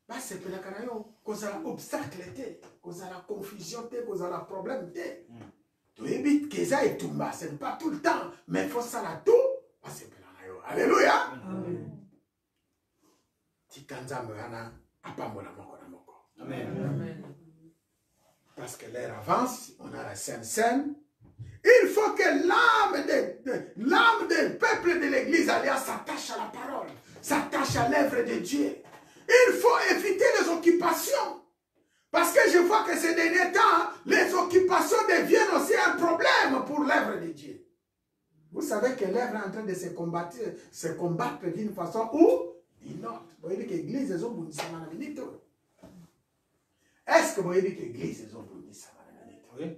Ba sepela kanayo, kozala obstacle te, kozala confusion te, kozala problème te. Tu évites que ça et tout ce n'est pas tout le temps, mais il faut ça là tout, ba sepela kanayo. Alléluia. Tikanza mwana apambola moko na moko. Amen. Parce que l'air avance, on a la Sainte-Seine. Il faut que l'âme des peuples de l'église alliance s'attache à la parole, s'attache à l'œuvre de Dieu. Il faut éviter les occupations. Parce que je vois que ces derniers temps, les occupations deviennent aussi un problème pour l'œuvre de Dieu. Vous savez que l'œuvre est en train de se combattre d'une façon ou d'une autre. Vous voyez que l'église est au bout de sa manabilité. Est-ce que vous voyez que l'église est au bout de sa manabilité? Oui.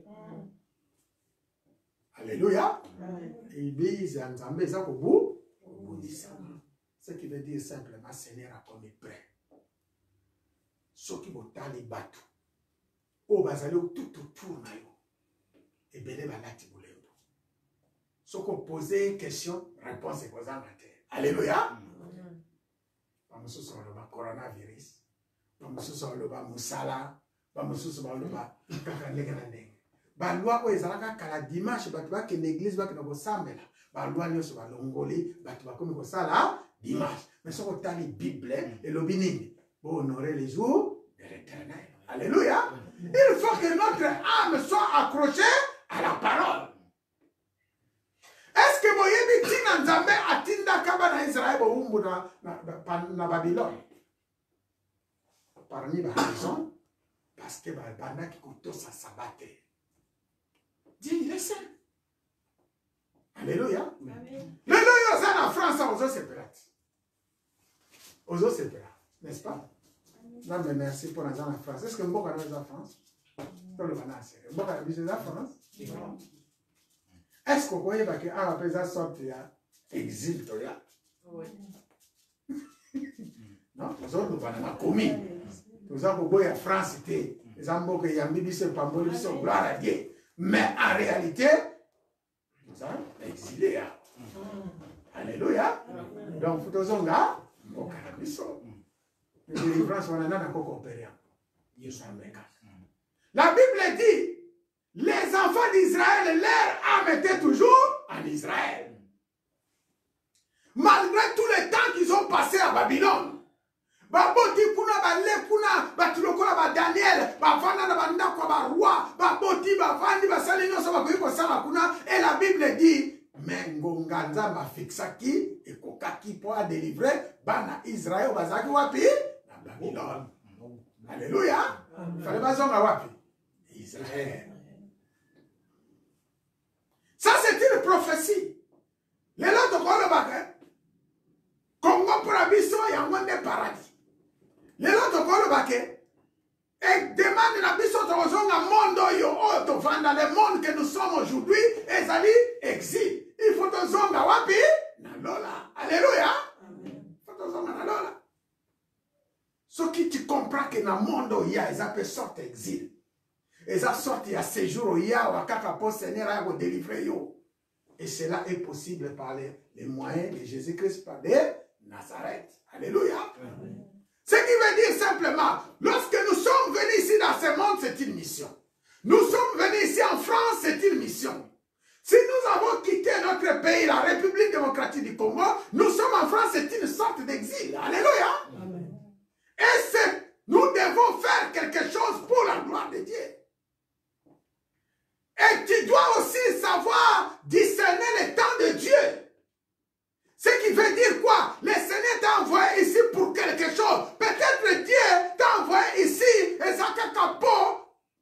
Alléluia. L'église est au bout de sa manabilité. Ce qui veut dire simplement, Seigneur a commis prêt. Ceux qui vont dans les bateaux, au bazalo tout autour na yo, et béné balati boulendo. Ceux qui ont posé une question, réponse est posée en terre. Alléluia. Bamusu sur le coronavirus, bamusu sur le musala, bamusu sur le kakalenganandeng. Balwa o ezalaka kala dimanche batu ba ke l'église ba ke na sambela. Balwa nyoso ba longoli batu ba komi ko sala dimanche. Mais ce qu'on t'a les Bible et le bining pour honorer les jours de l'Éternel. Alléluia. Il faut que notre âme soit accrochée à la parole. Est-ce que vous voyez que Nzambe atinda kaba na Israël bo na Babylone? Parmi les raisons, parce que bana qui koto sa sabaté. Dieu il est saint. Alléluia. Le loyo ça en France aux autres séparate. Aux autres séparate, n'est-ce pas? Non mais merci pour la France. Est-ce que Mboka est en France? Dans le Banasé. Mboka est en France? Est-ce que vous voyez que après ça sorte exil toya? Oui. Non, nous autres nous avons commis. Nous avons beau en France était les Amboka et Yambi se pamboli se gloire à Dieu. Mais en réalité, nous avons exilé. Alléluia. Donc vous tous là, Mboka na biso. La Bible dit, les enfants d'Israël, leur âme était toujours en Israël. Malgré tous les temps qu'ils ont passé à Babylone. Baboti kuna bale kuna batulokola ba Daniel bavanda na banda kwa ba roi baboti bavandi basali nyoso bakoyiko sala kuna et la Bible dit mengonga nzamba fixaki et kokaki pour délivrer bana Israël bazaki wapi na Babylone. Alléluia. Fallait pas zonga wapi Israël. Ça c'est une prophétie. Les autres ko baka Congo pour abiso ya ngone paradis. Les autres ko baka et demande la biso to zonga monde yo auto vanda le monde que nous sommes aujourd'hui ezali exil. Fotozonga wapi? Nalola. Alléluia. Fotozonga nalola. Ce qui tu comprends que dans le monde, il y a des sortes d'exil. Et ça sorte, il y a séjour, il y a wakaka pour Seigneur à vous délivrer. Et cela est possible par les moyens de Jésus-Christ, par des Nazareth. Alléluia. Amen. Ce qui veut dire simplement, lorsque nous sommes venus ici dans ce monde, c'est une mission. Nous sommes venus ici en France, c'est une mission. Si nous avons quitté notre pays, la République démocratique du Congo, nous sommes en France, c'est une sorte d'exil. Alléluia. Amen. Et nous devons faire quelque chose pour la gloire de Dieu. Et tu dois aussi savoir discerner les temps de Dieu. Ce qui veut dire quoi? Le Seigneur t'a envoyé ici pour quelque chose. Peut-être Dieu t'a envoyé ici et ça capo.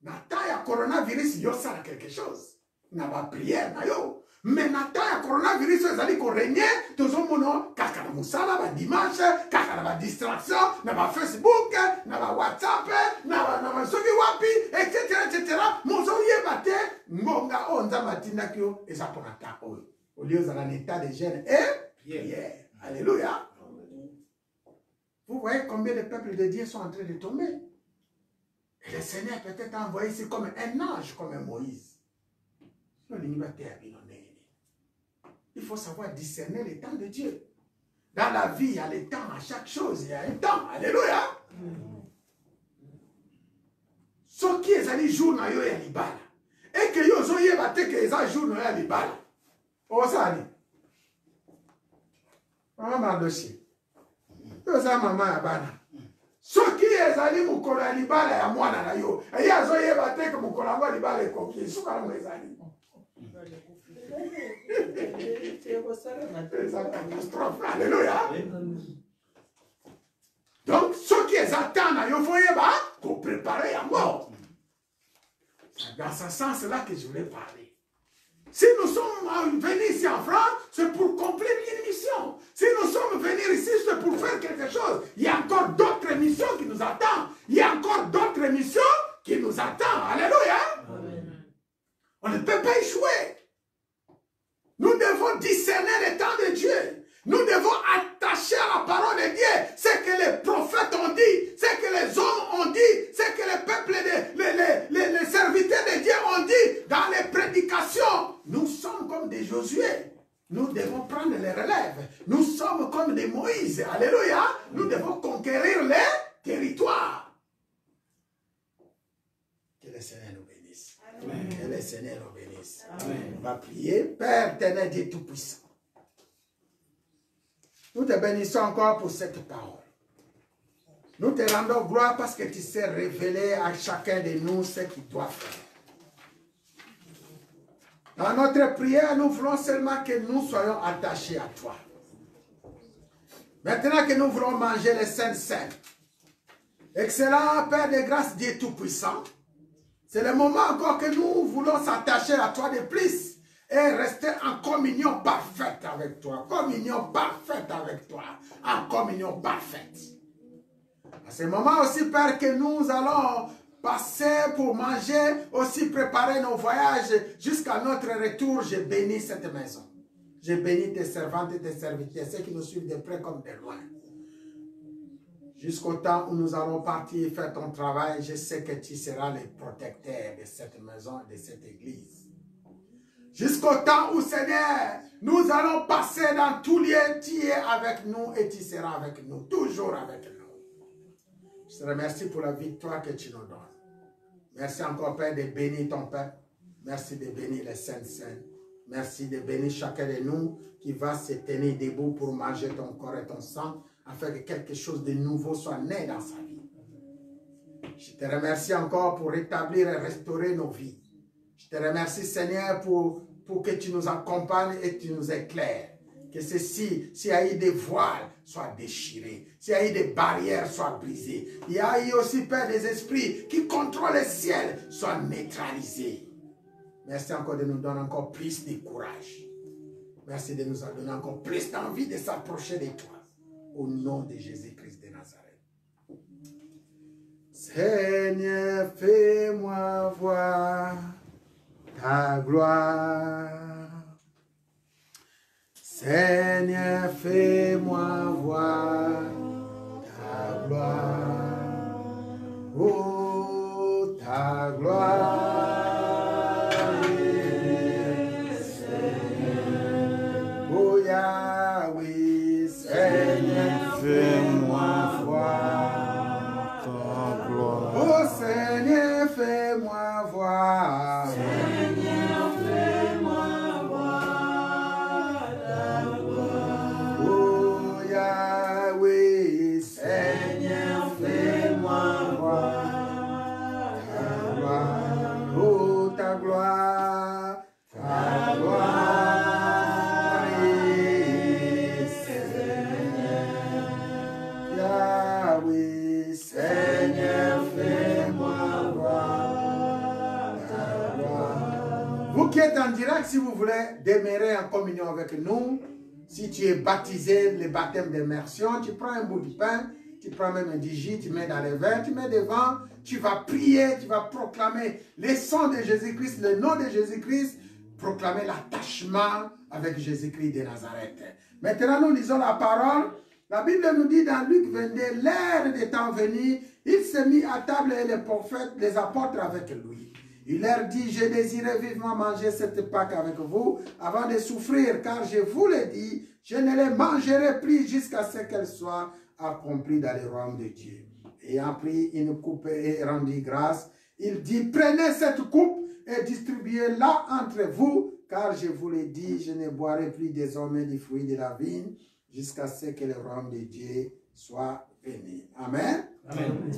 Nata ya coronavirus yo ça quelque chose. Na ba prière na yo. Mais nata ya coronavirus ezali ko régner tozo mono kaka na musala ba dimanche, kaka na ba distraction, na ba Facebook, na ba WhatsApp, na ba soki wapi, etc. Mozo yebate ngonga onza matinda kyo eza pona ta oyo. Au lieu dans l'état de gêne et prière. Alléluia. Vous voyez combien de peuples de Dieu sont en train de tomber. Et le Seigneur peut-être a envoyé ici comme un ange, comme un Moïse. Il faut savoir discerner les temps de Dieu. Dans la vie, il y a les temps. À chaque chose, il y a un temps. Alléluia. Ce qui est allé jour dans yo ya libala. Et que yo zo yebate que les jour dans yo libala. Oh ça dit. Maman m'a dossier. Yo ça maman ya bana. Ce qui est allé mukolo ya libala ya mwana na yo. Et ya zo yebate que mukolo ya libala est copié. Souka mo ezali. C'est une catastrophe. Alléluia. Donc, ce qui est attendu, il faut pour préparer à mort. C'est dans ce sens-là que je voulais parler. Si nous sommes venus ici en France, c'est pour accomplir une mission. Si nous sommes venus ici, c'est pour faire quelque chose. Il y a encore d'autres missions qui nous attendent. Il y a encore d'autres missions qui nous attendent. Alléluia. Amen. On ne peut pas échouer. Nous devons discerner les temps de Dieu. Nous devons attacher à la parole de Dieu ce que les prophètes ont dit, ce que les hommes ont dit, ce que les peuples, les serviteurs de Dieu ont dit dans les prédications. Nous sommes comme des Josué. Nous devons prendre les relèves. Nous sommes comme des Moïse. Alléluia. Nous devons conquérir les territoires. Que le Seigneur nous bénisse. Amen. Que le Seigneur nous bénisse. Amen. On va prier. Père éternel Dieu Tout-Puissant. Nous te bénissons encore pour cette parole. Nous te rendons gloire parce que tu sais révéler à chacun de nous ce qu'il doit faire. Dans notre prière, nous voulons seulement que nous soyons attachés à toi. Maintenant que nous voulons manger les saintes saints, excellent Père de grâce, Dieu Tout-Puissant, c'est le moment encore que nous voulons s'attacher à toi de plus et rester en communion parfaite avec toi. Communion parfaite avec toi. En communion parfaite. À ce moment aussi, Père, que nous allons passer pour manger, aussi préparer nos voyages jusqu'à notre retour, je bénis cette maison. Je bénis tes servantes et tes serviteurs, ceux qui nous suivent de près comme de loin. Jusqu'au temps où nous allons partir faire ton travail, je sais que tu seras le protecteur de cette maison, de cette église. Jusqu'au temps où, Seigneur, nous allons passer dans tous lieux, tu es avec nous et tu seras avec nous, toujours avec nous. Je te remercie pour la victoire que tu nous donnes. Merci encore, Père, de bénir ton peuple. Merci de bénir les saints saints. Merci de bénir chacun de nous qui va se tenir debout pour manger ton corps et ton sang, afin que quelque chose de nouveau soit né dans sa vie. Je te remercie encore pour rétablir et restaurer nos vies. Je te remercie, Seigneur, pour que tu nous accompagnes et que tu nous éclaires. Que ceci, s'il y a eu des voiles, soient déchirés. S'il y a eu des barrières, soient brisées. Il y a eu aussi, Père, des esprits qui contrôlent le ciel, soient neutralisés. Merci encore de nous donner encore plus de courage. Merci de nous donner encore plus d'envie de s'approcher de toi. Au nom de Jésus-Christ de Nazareth. Seigneur, fais-moi voir ta gloire. Seigneur, fais-moi voir ta gloire. Oh, ta gloire. Oh, Yahweh, Seigneur, fais-moi voir ta gloire. Oh, Seigneur, fais-moi voir. Seigneur, fais-moi voir ta gloire. Oh, Yahweh, Seigneur, fais-moi voir ta gloire. Oh, ta gloire, ta gloire. Yahweh, Seigneur, fais-moi voir ta gloire. Vous qui êtes en direct, si vous voulez demeurer en communion avec nous, si tu es baptisé, le baptême d'immersion, tu prends un bout de pain, tu prends même un digit, tu mets dans les verres, tu mets devant, tu vas prier, tu vas proclamer le sang de Jésus-Christ, le nom de Jésus-Christ, proclamer l'attachement avec Jésus-Christ de Nazareth. Maintenant, nous lisons la parole. La Bible nous dit dans Luc 22, l'ère des temps venus, il s'est mis à table et les prophètes, les apôtres avec lui. Il leur dit, je désirais vivement manger cette Pâque avec vous avant de souffrir, car je vous l'ai dit, je ne les mangerai plus jusqu'à ce qu'elles soient accomplies dans le royaume de Dieu. Ayant pris une coupe et rendu grâce, il dit, prenez cette coupe et distribuez-la entre vous, car je vous l'ai dit, je ne boirai plus désormais du fruit de la vigne, jusqu'à ce que le royaume de Dieu soit venu. Amen. Amen.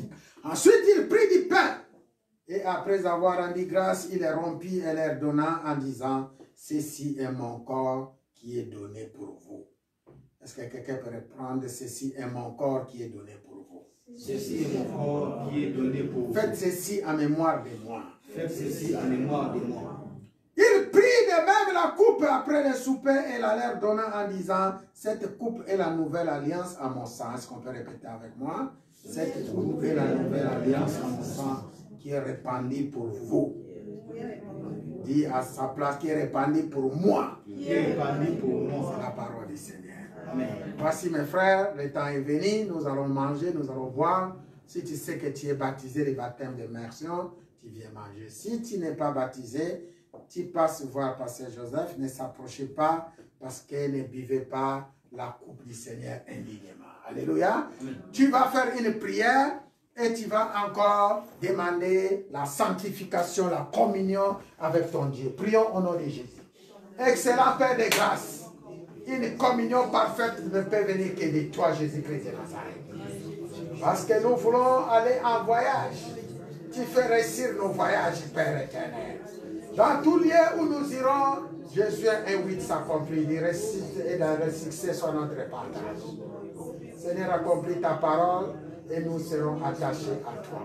Ensuite, il prit du pain. Et après avoir rendu grâce, il les rompit et leur donna en disant, ceci est mon corps qui est donné pour vous. Est-ce que quelqu'un peut reprendre, ceci est mon corps qui est donné pour vous? Ceci est mon corps qui est donné pour vous. Faites ceci en mémoire de moi. Faites ceci en mémoire de moi. Il prit de même la coupe après le souper et la leur donna en disant, cette coupe est la nouvelle alliance à mon sang. Est-ce qu'on peut répéter avec moi? Cette coupe est la nouvelle alliance à mon sang qui est répandue pour vous. Dit à sa place, qui est répandue pour moi. Qui est répandue pour moi. C'est la parole du Seigneur. Amen. Voici mes frères, le temps est venu, nous allons manger, nous allons boire. Si tu sais que tu es baptisé, le baptême d'immersion, tu viens manger. Si tu n'es pas baptisé, tu passes voir Pasteur Joseph, ne s'approchez pas parce qu'elle ne buvait pas la coupe du Seigneur indignement. Alléluia. Amen. Tu vas faire une prière et tu vas encore demander la sanctification, la communion avec ton Dieu. Prions au nom de Jésus. Excellent Père de grâce, une communion parfaite ne peut venir que de toi, Jésus-Christ de Nazareth. Parce que nous voulons aller en voyage. Tu fais réussir nos voyages, Père éternel. Dans tout lieu où nous irons, Jésus invite s'accomplir. Le réussite et le succès soit notre partage. Seigneur, accomplis ta parole et nous serons attachés à toi.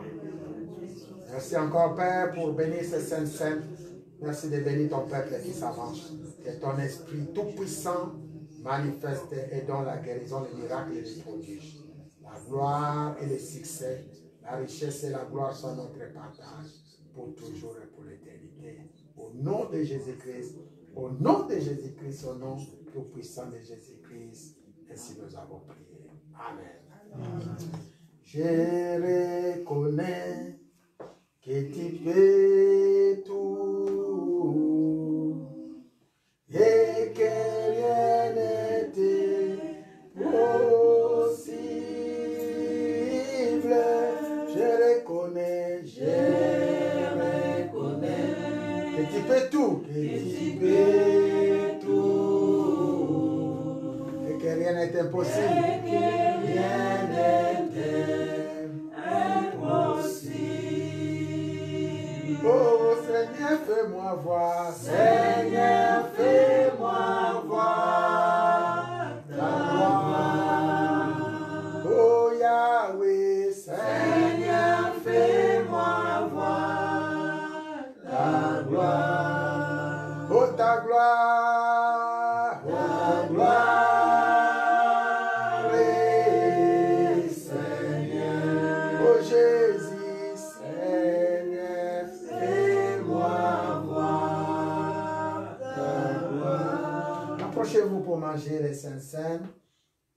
Merci encore, Père, pour bénir ces saintes scènes. Merci de bénir ton peuple qui s'avance. Que ton esprit tout-puissant manifeste et donne la guérison, le miracle et les prodiges. La gloire et le succès, la richesse et la gloire sont notre partage pour toujours et pour l'éternité. Au nom de Jésus-Christ, au nom de Jésus-Christ, au nom tout-puissant de Jésus-Christ, ainsi nous avons prié. Amen. Amen. Je reconnais que tu fais tout et que rien n'était possible. Je reconnais que tu fais tout, et que rien n'est impossible. Rien n'est impossible. Oh Seigneur, fais-moi voir. Seigneur, fais-moi voir ta gloire. Oh Yahweh, Seigneur, fais-moi voir ta gloire. Oh ta gloire. Ta gloire. Approchez-vous pour manger les Saintes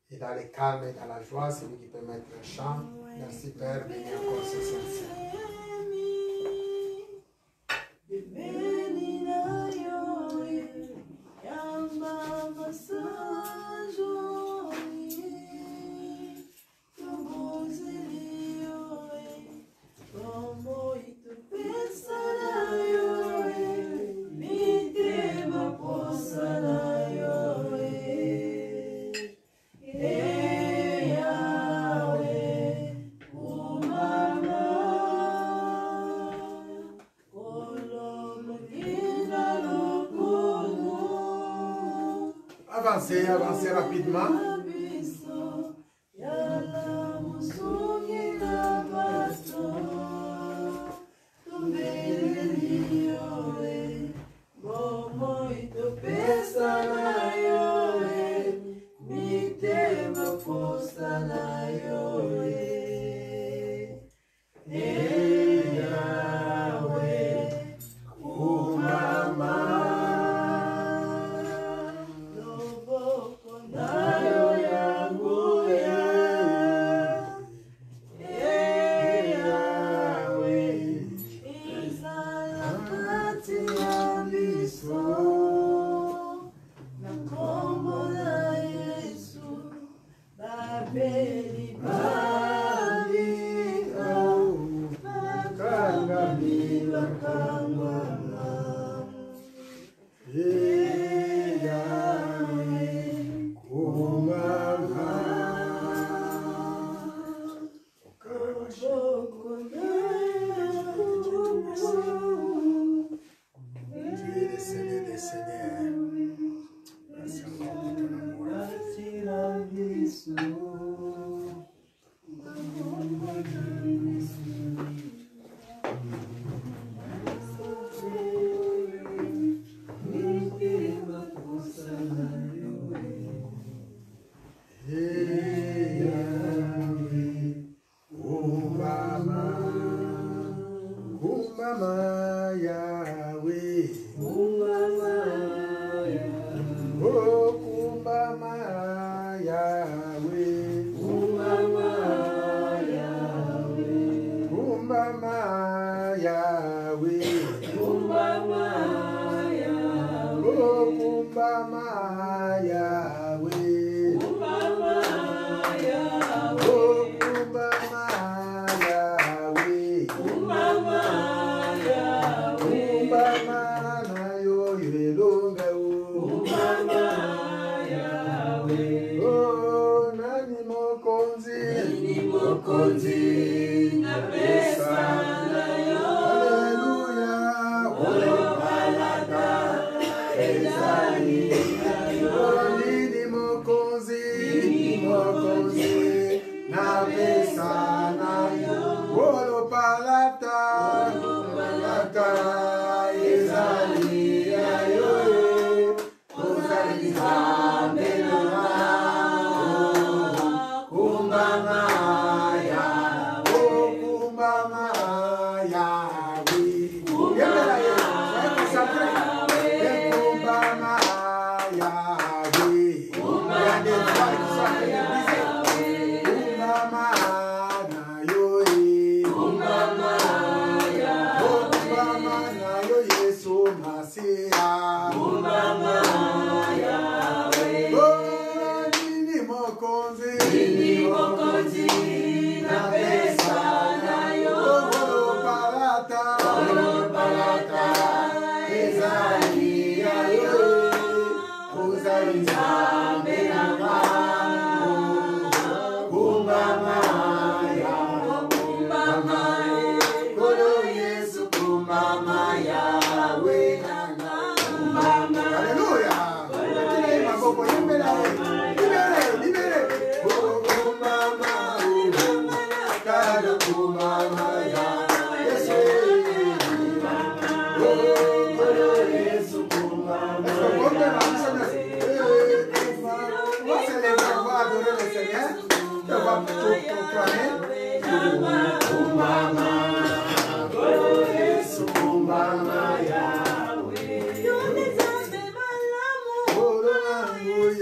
et dans le calme et dans la joie, c'est lui qui peut mettre un chant. Merci Père, bénis encore ces Saintes. Avancez rapidement.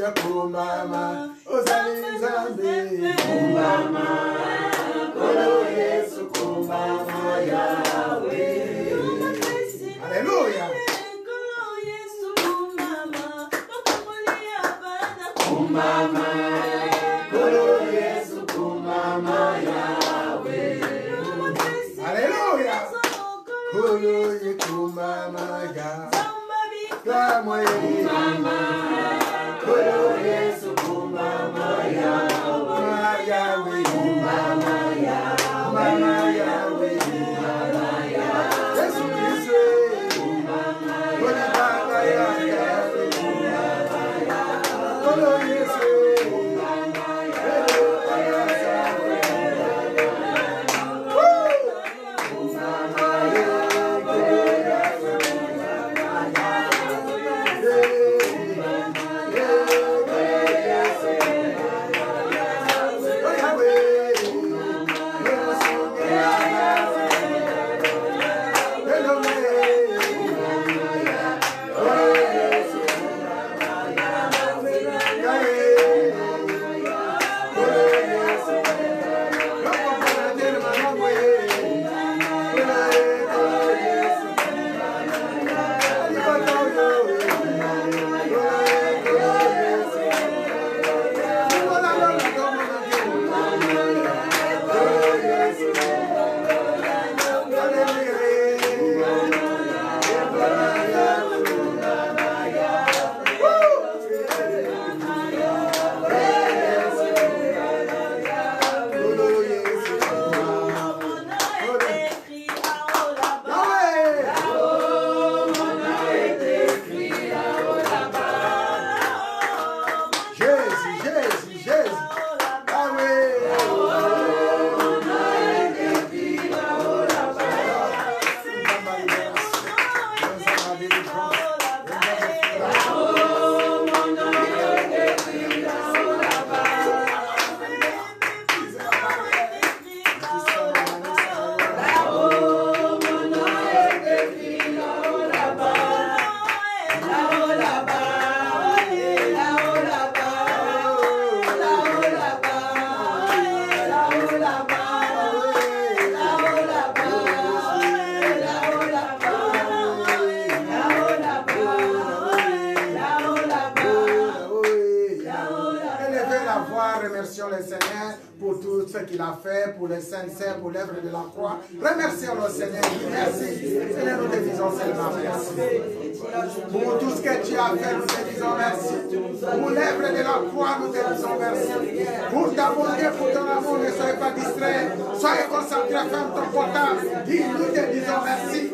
Hallelujah, kumbama, ozali zambi, kumbama, kolo Yesu kumbama Yahweh. Hallelujah. Kumbama, kolo Yesu kumbama Yahweh. Hallelujah. Kolo Yesu kumbama Yahweh. Kumbama, kolo Yesu kumbama Yahweh. Kumbama Yahweh. Yesu Kristo. Kumbama Yahweh. Kolo Yesu. Pour les saints, pour l'œuvre de la croix. Remercions le Seigneur. Merci. Seigneur, nous te disons seulement merci. Pour tout ce que tu as fait, nous te disons merci. Pour l'œuvre de la croix, nous te disons merci. Pour ta bonté, pour ton amour, ne soyez pas distraits. Soyez concentrés, ferme ton portable. Dis, nous te disons merci.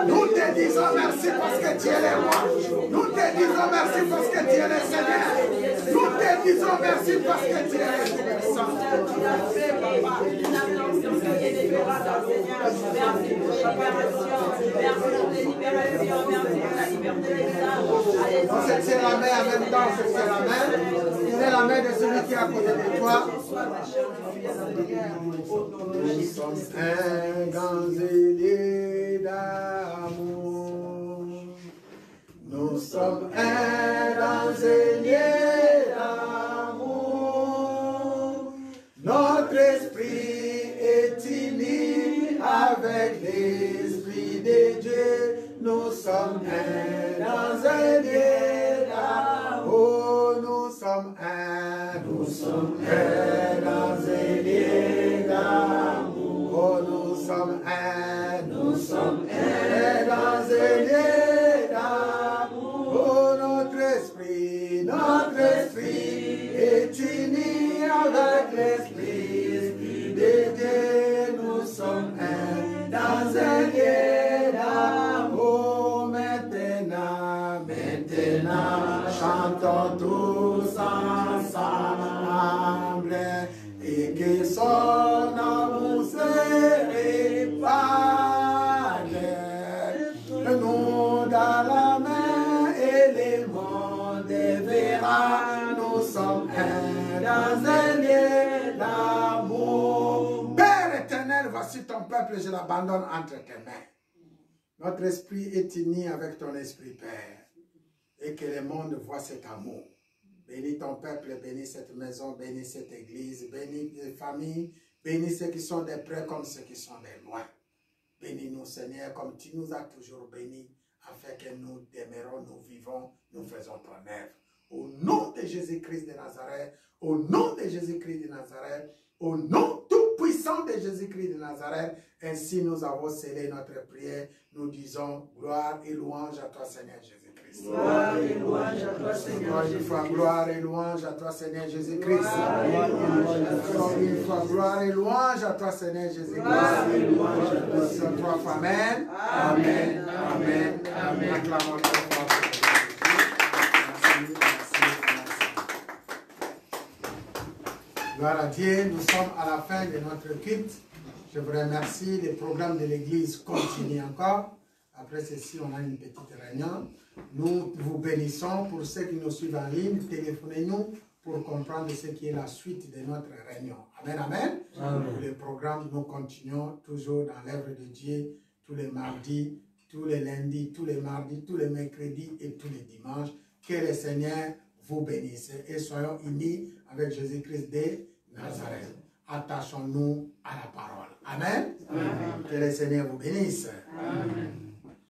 Nous te disons merci parce que tu es le roi. Nous te disons merci parce que tu es le Seigneur. Nous te disons merci parce que tu es le Tout-Puissant. On se tient la main en même temps, on se tient la main. Tenez la main de celui qui est à côté de toi. Nous sommes un grand zélé d'amour. Nous sommes un grand zélé d'amour. Notre esprit est uni avec l'esprit de Dieu. Nous sommes un dans un lieu d'amour. Nous sommes un dans un lieu d'amour. Oh, nous sommes un dans un lieu d'amour. Oh, notre esprit est uni avec l'esprit de Dieu. Nous sommes un dans un lieu d'amour. Maintenant, chantons tous ensemble et que son amour se répande. Nous dans la main et le monde verra. Nous sommes un dans un lieu d'amour. Père éternel, voici ton peuple, je l'abandonne entre tes mains. Notre esprit est uni avec ton esprit, Père, et que le monde voit cet amour. Bénis ton peuple, bénis cette maison, bénis cette église, bénis les familles, bénis ceux qui sont des près comme ceux qui sont des loin. Bénis-nous, Seigneur, comme tu nous as toujours bénis, afin que nous demeurons, nous vivons, nous faisons ton œuvre. Au nom de Jésus-Christ de Nazareth, au nom de Jésus-Christ de Nazareth, au nom tout-puissant de Jésus-Christ de Nazareth, ainsi nous avons scellé notre prière. Nous disons gloire et louange à toi, Seigneur Jésus-Christ. Gloire et louange à toi, Seigneur Jésus-Christ. Gloire et louange à toi, Seigneur Jésus-Christ. Encore une fois, gloire et louange à toi, Seigneur Jésus-Christ. Gloire et louange à toi, Seigneur. Trois fois, amen. Amen. Amen. Amen. Acclamons très fort. Gloire à Dieu, nous sommes à la fin de notre culte. Je vous remercie. Le programme de l'église continue encore. Après ceci, on a une petite réunion. Nous vous bénissons. Pour ceux qui nous suivent en ligne, téléphonez-nous pour comprendre ce qui est la suite de notre réunion. Amen, amen. Pour le programme, nous continuons toujours dans l'œuvre de Dieu tous les mardis, tous les lundis, tous les mardis, tous les mercredis et tous les dimanches. Que le Seigneur vous bénisse et soyons unis avec Jésus-Christ de Nazareth. Attachons-nous à la parole. Amen. Amen. Que le Seigneur vous bénisse. Amen.